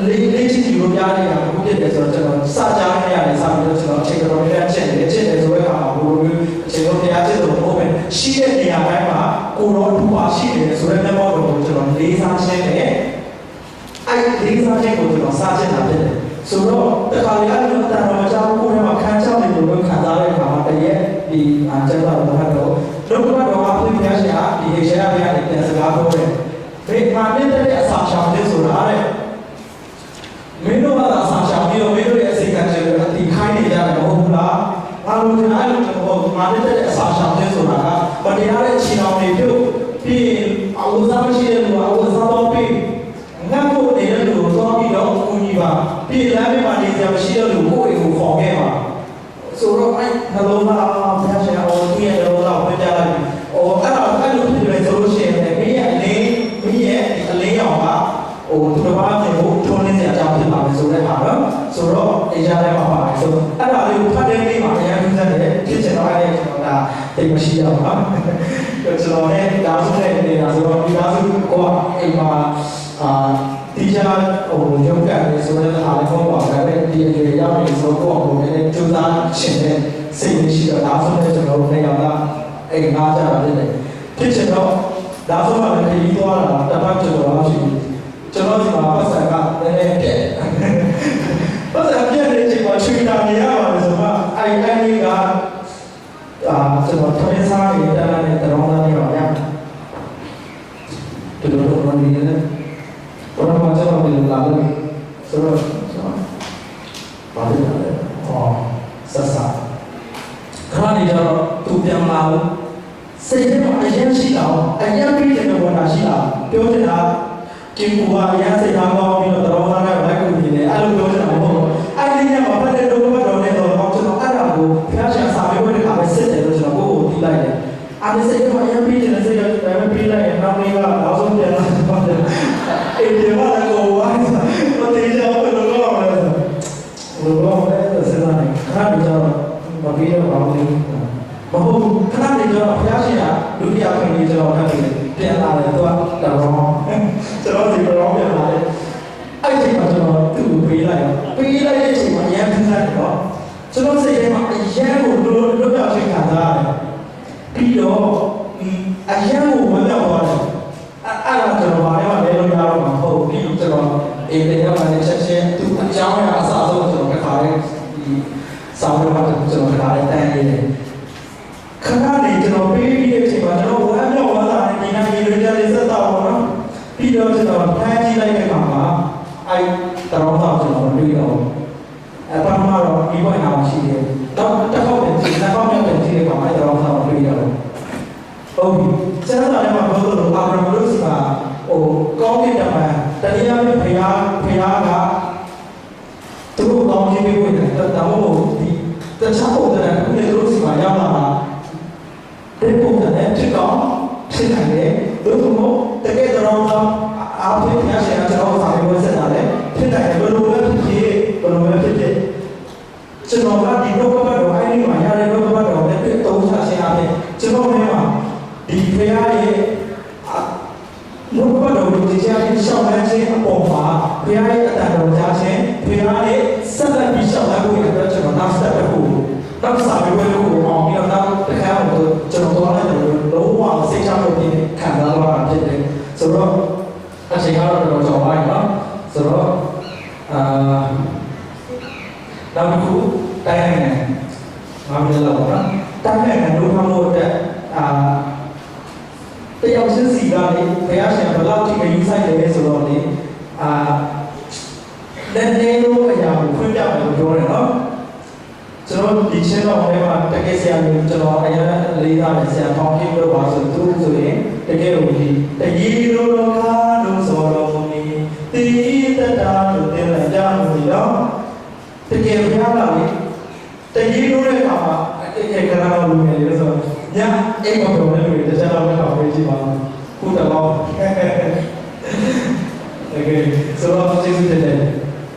လေ့ကျင့်ယူလို့ကြားနေတာဘုဖြစ်တယ်ဆိုတော့ကျွန်တော်စကြားနေရတယ်စပြီးတော့ကျွန်တော်အချိန်တော်နဲ့ချက်တယ်ချက်တယ်ဆိုတဲ့အခါမှာဘုရားအချိန်တော်တရားချက်တော်ဘုပဲရှိတဲ့နေရာတိုင်းမှာကိုတော်ထူပါရှိတယ်ဆိုတဲ့မျက်မှောက်တော်ကိုကျွန်တော်လေးစားခြင်းနဲ့အဲ့ဒီစားခြင်းကိုကျွန်တော်စားခြင်းတာဖြစ်တယ်ဆိုတော့တခါလေအဲ့လိုတန်တော်ကြောင့်ကိုယ်ထဲမှာခံချနေလို့ခံစားတဲ့အခါမှာတည်းရဲ့ဒီကျမ်းစာတော်ကတော့ဒုက္ခတော်မှာပြည့်ပြည့်ရှာဒီဟေရှာဘုရားနဲ့ပြန်စကားပြောတယ်ဘယ်မှာနဲ့တဲ့အစာရှောင်ခြင်းဆိုတာတဲ့မင်းတို့ကအစာရှောင်ပြီးတော့မင်းတို့ရဲ့အစိတ်ကံတွေအတိခိုင်းနေကြတယ်မဟုတ်ဘူးလားဘာလို့ဒီအဲ့လိုကျွန်တော်မာနဲ့တဲ့အစာရှောင်ခြင်းဆိုတာကဗတရားတဲ့ခြေတော်တွေပြုတ်ပြီးအဝဇာမရှိတဲ့လူကအဝဇာတော့ပြီးငါ့ကိုနေတဲ့လူကိုသွားပြီးတော့ကူညီပါပြည်လမ်းမှာနေကြမရှိတဲ့လူကိုကိုခေါ်ခဲ့ပါဆိုတော့အဲ့နှလုံးသားဘုရားရှင်အော်သူ့ရဲ့နှလုံးသားကိုပြကြလိုက်အဲ့လိုဖြစ်တယ်ဆိုလို့ရှိရင်မင်းရဲ့အလင်းရောင်ကသူတစ်ပါးမျိုးကိုထုံးနေတဲ့အကြောင်းဖြစ်ပါမယ်ဆိုတဲ့ဟာတော့ဆိုတော့အေဂျာထဲမှာပါတယ်ဆိုတော့အဲ့ဒါလေးကိုဖတ်တဲ့နေ့မှာအရင်ကစတဲ့ဖြစ်ချင်တော့အဲ့ကျွန်တော်ဒါတိတ်မရှိတော့ပါကျွန်တော်လည်းဒါဆိုတဲ့နေတာဆိုတော့ဒီသားစုကိုအိမ်မှာဒီချာရုပ်ကံလေးဆိုတဲ့အားလည်းပေါ့ပါဒါပေမဲ့ဒီအရွယ်ရောက်နေဆိုတော့ကိုယ်လည်းကြိုးစားရှင်တဲ့စိတ်ရှိတော့ဒါဆိုတဲ့ကျွန်တော်တို့လည်းရောက်တာအိမ်သားကြတာဖြစ်တယ်ဖြစ်ချင်တော့ဒါဆိုမှလည်းခရီးသွားတာတပတ်ကျော်တော့ရှိပြီကျွန်တော်ဒီမှာပတ်စံကလည်းပြည့်ပတ်စံပြည့်တဲ့ချိန်မှာချွေတာနေရပါတယ်ဆိုတော့အဲ့ဒီကကျွန်တော်ထိုင်စားနေတာနဲ့တောင်းတာနေပါဗျာတူတူတော့နေနေ ဘုရားမှာကျွန်တော်ဒီလိုလာလို့ဆိုတော့ဘာလို့လဲဆက်စားခါနေကြတော့သူပြန်လာလို့စိတ်ထဲမှာအရင်ရှိတာအရင်ပြီးတဲ့ဘဝတာရှိတာပြောနေတာကျင်းပူကအရင်စိတ်ထားကောင်းပြီးတော့တော်တော်များများလိုက်ကူနေတယ်အဲ့လိုပြောနေတာမဟုတ်ဘူးအဲ့ဒီညမှာဖတ်တဲ့ဒုက္ခတော်နဲ့တော့ကျွန်တော်အဲ့ဒါကိုဖျားချင်စာမေးပွဲတွေကပဲစစ်တယ်လို့ကျွန်တော်ကိုယ်ကိုသိလိုက်တယ်အဲ့ဒီစိတ်ကအရင်ပြီးတဲ့စိတ်ကလည်းပြီးလိုက်ရင်နောက်နေ့ကနောက်ဆုံးပြန်လာတယ်အဲ့ဒီမှာကိုဝိုင်းစားမတေးကြဘူးလို့ပြောရမယ်လို့ပြောမယ်ဆိုစဉ်းစားနေခါပြီးတော့မပြီးတော့ဘာလို့မဟုတ်ခဏနေတော့ဖျားရှင်ကဒုတိယခွင့်ကြီးကျွန်တော်ထပ်ပြီးပြန်လာတယ်သူကတော်ကျွန်တော်ဒီတော့ပြန်လာတယ်အဲ့ဒီမှာကျွန်တော်သူ့ကိုပေးလိုက်တဲ့အချိန်မှာအရင်ပြန်လာတော့ကျွန်တော်စိတ်ထဲမှာအရင်ကိုလွတ်ပြောင်းချိန်ခံစားရတယ်ပြီးတော့အရင်ကိုမပြောင်းသွားတယ်အဲ့ဒါကျွန်တော်ဘာလဲမလဲလို့ရတော့မှာမဟုတ်ဘူးပြီးတော့ကျွန်တော်အေးတဲ့မှာလည်းချက်ချင်းသူ့အကြောင်းအရာအစအဆုံးကျွန်တော်တစ်ခါလေးဒီစောင်းတော့ကျွန်တော်တစ်ခါလေးတန်းနေတယ်ခဏနေကျွန်တော်ပေးပြီးတဲ့အချိန်မှာကျွန်တော်ဝမ်းမြောက်ဝမ်းသာနေနေနေကြလေးစက်တော့ပါတော့ပြီးတော့ကျွန်တော်ဖမ်းကြည့်လိုက်တဲ့အခါမှာအဲ့တော်တော့ကျွန်တော်တွေ့တော့အပန်းမှာတော့ဒီဘက်နာရှိတယ်တော့တစ်ခေါက်ပြန်ကြည့်နှစ်ခေါက်ပြန်ကြည့်တဲ့အခါမှာတော်တော့တွေ့တော့ဟုတ်ပြီကျန်တာလည်းမဟုတ်လို့အာဗြဟံလို့ဆိုတာကောင်းကင်တမန်တရားနဲ့ဖျားကသူ့ကောင်းခြင်းပေးဝင်တယ်ဒါမှမဟုတ်ဒီတခြားပုံစံနဲ့ခုလည်းတို့စီမှာရောက်လာတာဒီပုံစံနဲ့ဖြစ်ကောင်းဖြစ်နိုင်တယ်တို့ကတကယ်တော့အားဖြင့်ဖျားရှင်ကကျွန်တော်စာရေးဝတ်ဆက်တာလေဖြစ်နိုင်တယ်ဘယ်လိုလဲဖြစ်ကျွန်တော်ကဒီတော့ကပတ်တော်အဲ့ဒီမှာရတဲ့တော့ကပတ်တော်နဲ့တွေ့တုံးချခြင်းအပြင်ကျွန်တော်နဲ့မှာဒီဖျားရဲ့ဘုရားတော်ကိုကြည်ချင်ရှောင်းလန်းခြင်းအပေါ်မှာဘုရားရဲ့အတန်တော်ကြားခြင်းဘုရားရဲ့ဆက်လက်ပြီးရှောင်းလန်းဖို့အတွက်ကျွန်တော်နောက်ဆက်တစ်ခုနောက်စာပေဝဲလို့အောင်ပြီးတော့နောက်တစ်ခါတော့ကျွန်တော်သွားလိုက်တယ်လုံးဝစိတ်ချလို့ပြင်းခံစားရတာဖြစ်တယ်ဆိုတော့အချိန်ကတော့တော်တော်ကြောင်ပါနော်ဆိုတော့နောက်တစ်ခုတိုင်းနိုင်ငံငါပြောတော့နော်တိုင်းနိုင်ငံတို့မှမဟုတ်တဲ့တယောက်ချင်းစီကလေဘုရားရှင်ဘယ်လောက်ထိအယူဆိုင်တယ်ဆိုတော့လေလက်နေလို့အရာကိုဖွင့်ပြမယ်လို့ပြောတယ်နော်ကျွန်တော်ဒီချင်းတော့လည်းတကယ်ဆရာမျိုးကျွန်တော်အရင်လေးသားနဲ့ဆရာပေါင်းပြီးတော့ပါဆိုသူဆိုရင်တကယ်ကိုဒီတကြီးလိုလိုကားလို့ဆိုတော့ဒီတိတတာလို့တင်လိုက်ကြလို့ရောတကယ်ဘုရားကလေတကြီးလိုတဲ့အခါမှာအဲ့ကရာလို့နေလို့ဆိုညအိမ်မှာပြောနေလို့တခြားတော့မဟုတ်ဘူးကြည့်ပါခုတော့တကယ်ဆိုတော့ကျေးဇူးတင်တယ်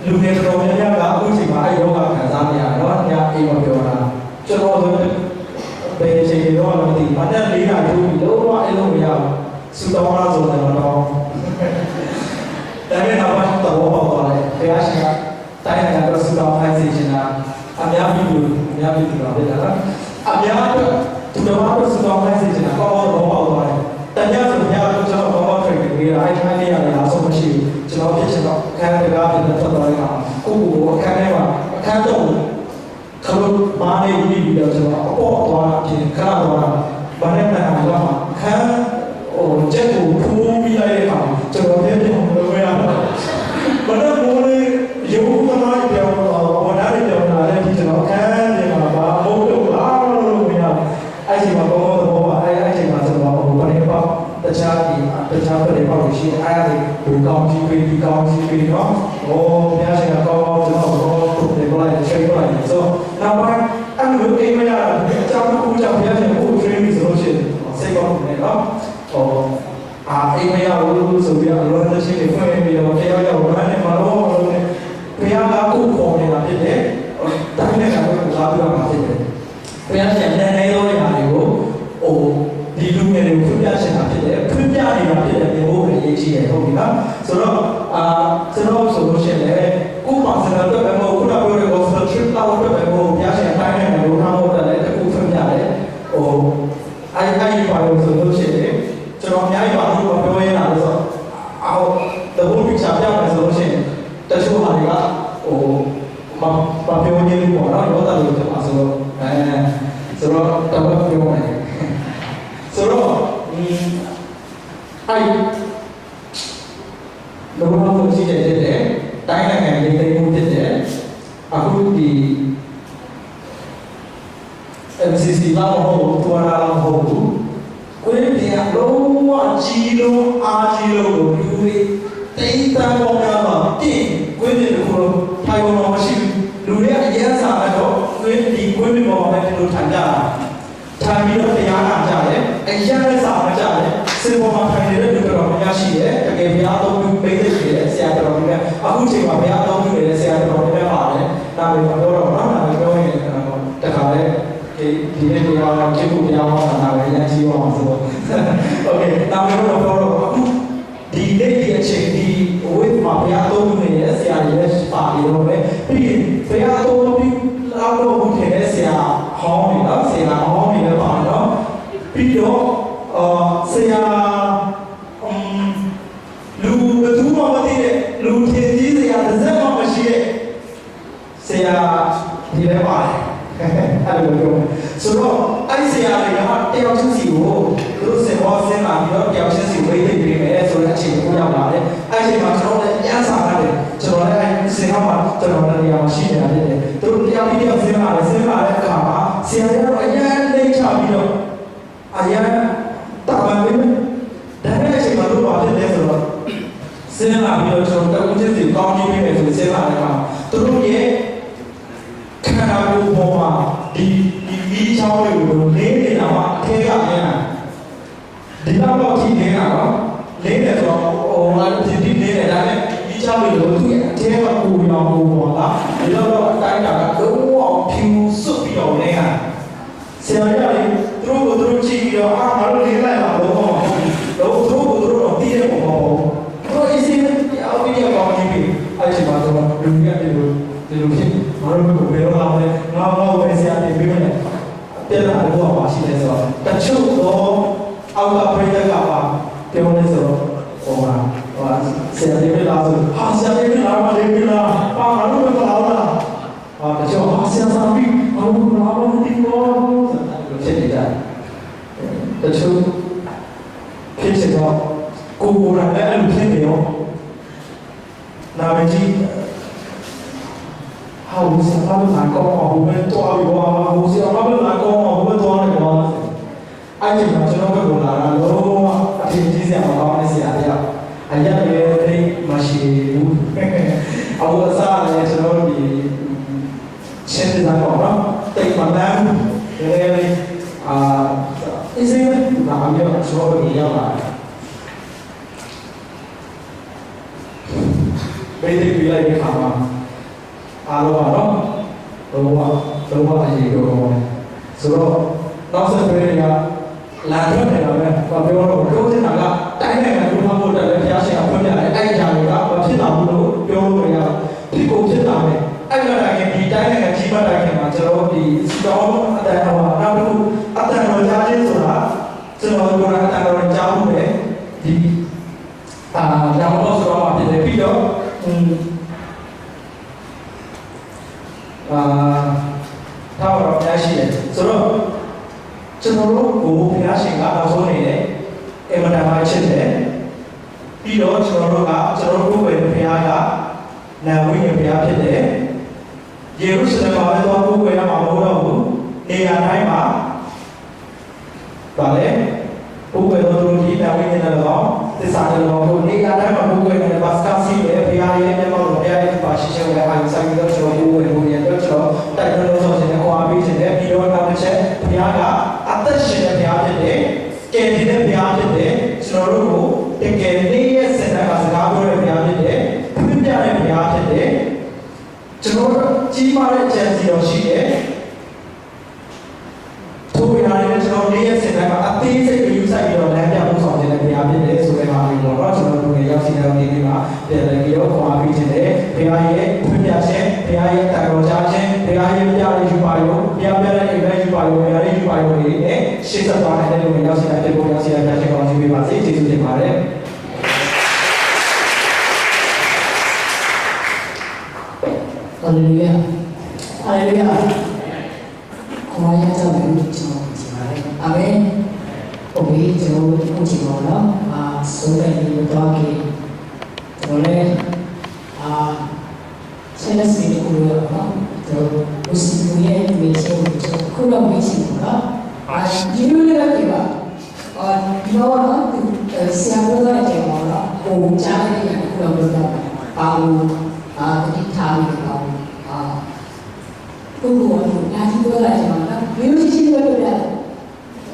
လူငယ်တော်များများကအခုချိန်မှာအဲ့ယောဂခံစားနေရတော့ညအိမ်မှာပြောတာကျွန်တော်ဆိုဘယ်ချိန်တော့မသိဘာနဲ့လေးတာထိုးပြီးလုံးဝအဲ့လိုမရဘူးစူတောင်းလားဆိုတော့တော့ဒါပေမဲ့တော့တော့ပေါ့သွားတယ်ဘုရားရှင်ကတိုင်းနိုင်ငံတော်စူတောင်းခိုင်းစေချင်တာအများကြီးတော့ဖြစ်တာလားအများတော့သူတော်ဘာလို့စူတောင်းခိုင်းစေချင်တာပေါ့ပေါ့သွားတယ်တညဆိုဘုရားကကျွန်တော်ဘော training ပေးတာအဲ့ဒီနေ့ရတယ်အဆုံးမရှိဘူးကျွန်တော်ဖြစ်ချင်တော့အခန်းတကားဖြစ်တဲ့ထွက်သွားတဲ့အခါကိုအခန်းထဲမှာအခန်းတော့ခလို့မာနေပြီးတော့ကျွန်တော်အပေါ်သွားတာပြင်ခဏသွားတာဘာနဲ့မှန်းတော့အခန်းကျက်ကိုဖူးပြီးလိုက်တဲ့အခါကျွန်တော်ပြန်ပြန်လို့ရတာဘာလို့မိုးလေးရုပ်ကမှပြောင်းတော့ဘာနဲ့ပြောင်းလာလဲဒီကျွန်တော်အခန်းထဲမှာဘာမိုးလို့အားလို့မရအဲ့ဒီမှာဘောအဲ့ဒီမှာကျွန်တော်ဘာနဲ့ပေါ့တခြားပြည်ပေါက်ရှိအဲ့ဒါကိုကောင်းကြီးပြီးတော့ဘုရားရှင်ကကောင်းကျွန်တော်ဒီလိုလိုက်ချိန်လိုက်ဆိုနောက်ပိုင်းအဲ့လိုအိမ်မရအကြောင်းတစ်ခုကြောင့်ဘုရားရှင်ကို training ဆိုလို့ရှိရင်စိတ်ကောင်းတယ်နော်အိမ်မရဘူးဆိုပြီးတော့လောလောဆယ်ဖွင့်ပြီးတော့တရားရောက်ဘာနဲ့မလို့ဘုရားကကိုယ်ပေါ်နေတာဖြစ်တယ်တိုင်းနဲ့ကတော့လာပြီးတော့မှာဖြစ်တယ်ဘုရားရှင်နဲ့နေလို့ရတယ်ကိုဒီလူငယ်တွေကိုဖွင့်ပြချင်တာဖြစ်တယ်ဖွင့်ပြနေတာဖြစ်တယ်ဒီဘိုးရဲ့ရေးချီတယ်ဟုတ်ပြီနော်ဆိုတော့ကျွန်တော်ဆိုလို့ရှိရင်လည်းကိုယ်ပါစနာတော့ဘယ်မှာခုနပြောတဲ့ gospel trip တော့ဘယ်မှာဘုရားရှင်တိုင်းနဲ့ဘုရားဟောတယ်လည်းတခုဖွင့်ပြတယ်အဲ့ဒီပါလို့ဆိုလို့ရှိရင်ကျွန်တော်အများကြီးပါလို့ပြောရတာလို့ဆိုthe whole picture ပြမယ်ဆိုလို့ရှိရင်တချို့ဟာတွေကမပြောရဘူးပေါ့နော်ရောတာလို့ပြောမှာဆိုတော့ဆိုတော့တော့ပြောမယ်ဆိုတော့အဲ့ လုံးဝကိုရှိတဲ့တဲ့တိုင်းနိုင်ငံရေးသိမ်းမှုဖြစ်တဲ့အခုဒီ MCC လောက်မဟုတ်ဘူးတော်လာလောက်မဟုတ်ဘူးကိုယ်ပြန်လုံးဝကြီးလုံးအားကြီးလုံးကိုလူတွေတိတ်တန်းပေါင်းများတော့တင်ကိုယ်တွေကတော့ထိုင်ပေါ်မရှိဘူးလူတွေအရင်စားတော့ကိုယ်ဒီကိုယ်တွေပေါ်မှာဒီလိုထိုင်ကြတာထိုင်ပြီးတော့တရားနာကြတယ်အရင်လည်းစားမကြတယ်စေပေါ်မှာထိုင်နေတဲ့လူတော်များရှိတယ်တကယ်ဘုရားတော်ပြုပေးတဲ့ရှိတယ်ဆရာတော်တွေလည်းအခုချိန်မှာဘုရားတော်ပြုနေတဲ့ဆရာတော်တွေလည်းပါတယ်ဒါပေမဲ့ပြောတော့နော်ဒါပေမဲ့ပြောရင်တခါလေဒီနေ့တရားကျေဖို့တရားဟောတာလည်းရရှိအောင်ဆိုတော့โอเคဒါပေမဲ့တော့အခုဒီနေ့ဒီအချိန်ဒီဝိမှာဘုရားတော်ပြုနေတဲ့ဆရာတွေလည်းပါနေတော့ပဲပြီးဘုရားတော်ပြုလောက်တော့ဘုရားဆရာဟောင်းနေတော့ဆရာဟောင်းနေလည်းပါတော့ပြီးတော့ဆရာလူဘသူမှမသိတဲ့လူထင်ကြီးဆရာတစ်စက်မှမရှိတဲ့ဆရာဒီလည်းပါတယ်အဲ့လိုပြောဆိုတော့အဲ့ဆရာတွေကတယောက်ချင်းစီကိုသူတို့စင်ပေါ်ဆင်းလာပြီးတော့တယောက်ချင်းစီဝေးသိပေးမယ်ဆိုတဲ့အချိန်ကိုရောက်လာတယ်အဲ့ဒီမှာကျွန်တော်လည်းပြန်စားရတယ်ကျွန်တော်လည်းအဲ့စင်ဟောင်းမှာကျွန်တော်လည်းတရားရှိနေတာဖြစ်တယ်သူတို့တရားပြီးတော့ဆင်းလာတဲ့အခါမှာဆရာတွေကအရင်လိမ့်ချပြီးတော့အရင်တာဝန်ပေးမယ်ဒါနဲ့အချိန်မှာတို့ဘာဖြစ်လဲဆိုတော့ဆင်းလာပြီးတော့ကျွန်တော်တဝင်းချင်းစီကောင်းကြီးပေးမယ်ဆိုဆင်းလာတဲ့အခါသူတို့ရဲ့ခန္ဓာကိုယ်ပေါ်မှာဒီချောင်းတွေကိုလင်းနေတာကအထဲကလင်းတာဒီတော့ကြည့်နေတာနော်လင်းတယ်ဆိုတော့ဟိုငါတို့ဒီလင်းတယ်ဒါနဲ့ဒီချောင်းတွေကိုသူ့ရဲ့အထဲကပူရောင်ပူပေါ်လာဒီတော့အတိုင်းတာကလုံးဝဖြူစွတ်ပြီးတော့လင်းတာဆရာကြီးကသူတို့ကြည့်ပြီးတော့ငါတို့လင်းလိုက်ပါတော့တော့သူတို့တော့တည်ရပုံပေါ့တော့အစီအစဉ်အဝိယကောင်းကြီးပြီအဲ့ဒီမှာတော့လူကြီးကဒီလိုဖြစ်ငါတို့ကိုဘယ်တော့လဲငါဝယ်ဆရာတွေပြမယ်တဲ့လာတော့ပါရှိတယ်ဆိုတော့တချို့တော့အောက်ကပြိတ္တကပါပြောနေဆိုတော့ဟိုဆရာတွေလာဆိုဆရာတွေလာမလေးပြလာပါငါတို့ကလာလားတချို့ဆရာစာပြီးငါတို့လာမသိဘူးဆိုတာဖြစ်နေကြတချို့ဖြစ်ချင်တော့ကိုယ်ကိုယ်တိုင်လည်းအဲ့လိုဖြစ်နေရောနာမည်ကြီးဟာဦးစဘာလို့ငါကောင်းအောင်ဘယ်တော့ရောဦးစဘာလို့ငါကောင်းအောင်ဘယ်တော့လဲရောအဲ့ဒီမှာကျွန်တော်ကလာတာလုံးဝအထင်ကြီးစရာမကောင်းတဲ့ဆရာတရားအရက်လည်းတိတ်မရှိဘူးအဝတ်စားလည်းကျွန်တော်ဒီရှင်းနေတာပေါ့နော်တိတ်မတန်းလည်းအစင်းလာအမြဲကျွန်တော်တို့ရောက်လာဘယ်လိုပြလိုက်တဲ့ခါမှာအားလုံးကတော့လုံးဝအရေးတော်ဆိုတော့နောက်ဆက်တွဲတွေကလာထွက်နေတာပဲပြောတော့ပြောနေတာကတိုင်းနိုင်ငံလူမှဖို့တက်လည်းဘုရားရှင်ကဖွင့်ပြတယ်အဲ့ဒီဂျာတွေကမဖြစ်တာဘူးလို့ပြောလို့ရဖြစ်ကိုဖြစ်တာပဲအဲ့ဒီတိုင်းဒီတိုင်းနိုင်ငံကြီးပတ်တိုင်းမှာကျွန်တော်ဒီစတောင်းအတန်ဟောနောက်တစ်ခုအတန်တော်ကြားခြင်းဆိုတာကျွန်တော်တို့ကအတန်တော်ကြားမှုပဲဒီညောင်တော့ဆိုတော့ဖြစ်တယ်ပြီးတော့ထားတော့များရှိတယ်ဆိုတော့ကျွန်တော်တို့ကိုဘုရားရှင်ကနောက်ဆုံးနေတယ်အမတန်မှချစ်တယ်ပြီးတော့ကျွန်တော်တို့ဘုရားကနာဝိညာဉ်ဘုရားဖြစ်တယ်ယေရုရှလင်မှာပဲသွားဘုရားမှာမဟုတ်တော့ဘူးနေရာတိုင်းမှာဗာလေဘုရားတော်ဒီနာဝိညာဉ်တော်သစ္စာတော်ကိုနေရာတိုင်းမှာဘုရားနဲ့ဘာစကားစီပဲဘုရားရဲ့မျက်မှောက်တော်ဘုရားရဲ့ပါရှိခြင်းကိုအားဆိုင်ပြီးတော့ကျွန်တော်ဘုရားတော့ကျွန်တော်တိုက်တွန်းလို့ဆိုရင်ကိုအားပေးခြင်းနဲ့ပြီးတော့နောက်တစ်ချက်ဘုရားကအသက်ရှင်တဲ့ဘုရားဖြစ်တယ်ကယ်တင်တဲ့ဘုရားဖြစ်တယ်ကျွန်တော်တို့ကိုတကယ်နေ့ရက်စင်တာကစကားပြောတဲ့ဘုရားဖြစ်တယ်ပြည့်ပြတဲ့ဘုရားဖြစ်တယ်ကျွန်တော်တို့ကြီးမားတဲ့ဉာဏ်စီတော်ရှိတယ်ထို့ရာနဲ့ကျွန်တော်နေ့ရက်စင်တာကအသေးစိတ်ယူဆိုင်ပြီးတော့လမ်းပြဖို့ဆောင်တဲ့ဘုရားဖြစ်တယ်ဆိုတဲ့ဟာမျိုးပေါ့နော်ကျွန်တော်တို့ရောက်စီတဲ့နေ့တွေမှာပြန်လည်ပြီးတော့ခေါ်ပြီးခြင်းတယ်ဘုရားရဲ့ဖွင့်ပြခြင်းဘုရားရဲ့တန်တော်ကြားခြင်းဘုရားရဲ့ပြရယူပါရောဘုရားပြတဲ့အိမ်ပဲယူပါရောဘုရားရဲ့ယူပါရောတွေနဲ့ရှေ့ဆက်သွားတဲ့လူတွေရောက်စီတဲ့ဘုရားစီတဲ့ခြင်းကောင်းကြီးပေးပါစေကျေးဇူးတင်ပါတယ်ဟာလေလုယာဟာလေလုယာခေါ်ရကြတယ်ကျွန်တော်ကြည့်ပါတယ်အာမင်โอเคကျွန်တော်တို့ကြည့်ပါတော့ဆုံးတဲ့ဒီတော့ကေကျွန် တော်လည်းဆက်လက်စီကိုရအောင်တော့ဘုစီကိုရဲ့မေးချက်ကိုခုတော့မေးချင်ပါဒီလိုလေးကပါဒီတော့ဆရာပြောတဲ့ကြေပါတော့ကိုကြားရတဲ့ခုတော့ပြောတာပါဘူးတတိထားပြီးတော့ကိုကိုဒါဒီပြောတာကြေပါတော့ဘယ်လိုရှိရှိပြောပြတယ်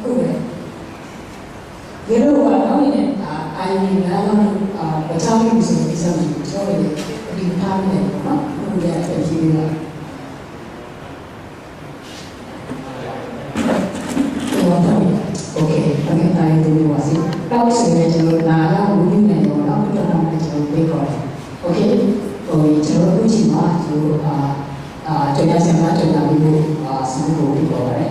ဟုတ်ကဲ့ဒီလိုကတော့နေအိုင်ဒီလာတော့ပချောင်းမှုဆိုပြီးစမ်းပြီးပြောရတယ်ဒီထားနေတယ်နော်ဘယ်လိုလဲဖြစ်နေတာโอเคอันนี้ตายดูว่าสิเราสิ่งที่เราหน้าเราดูนี่เนี่ยเราต้องทำให้เราไปก่อนโอเคโอ้ยเราดูจริงว่าเราจะยังสามารถจะทำให้เราสมบูรณ์ไปก่อนเลย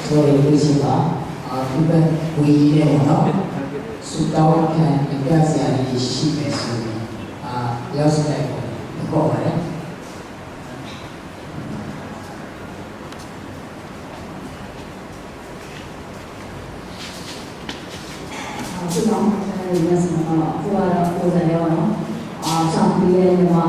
ဆိုရင်ဒီစီပါဒီဘက်ဝီးနေတော့စူတောင်းခံပြဆရာကြီးရှိမယ်ဆိုရင်ရောက်စတဲ့ပေါ့ပါတယ်ဒီတော့ဒီနေ့စမှာတော့ကိုယ်ကတော့ကိုယ်လည်းရောနော်ဆောင်ပြီးရဲမှာ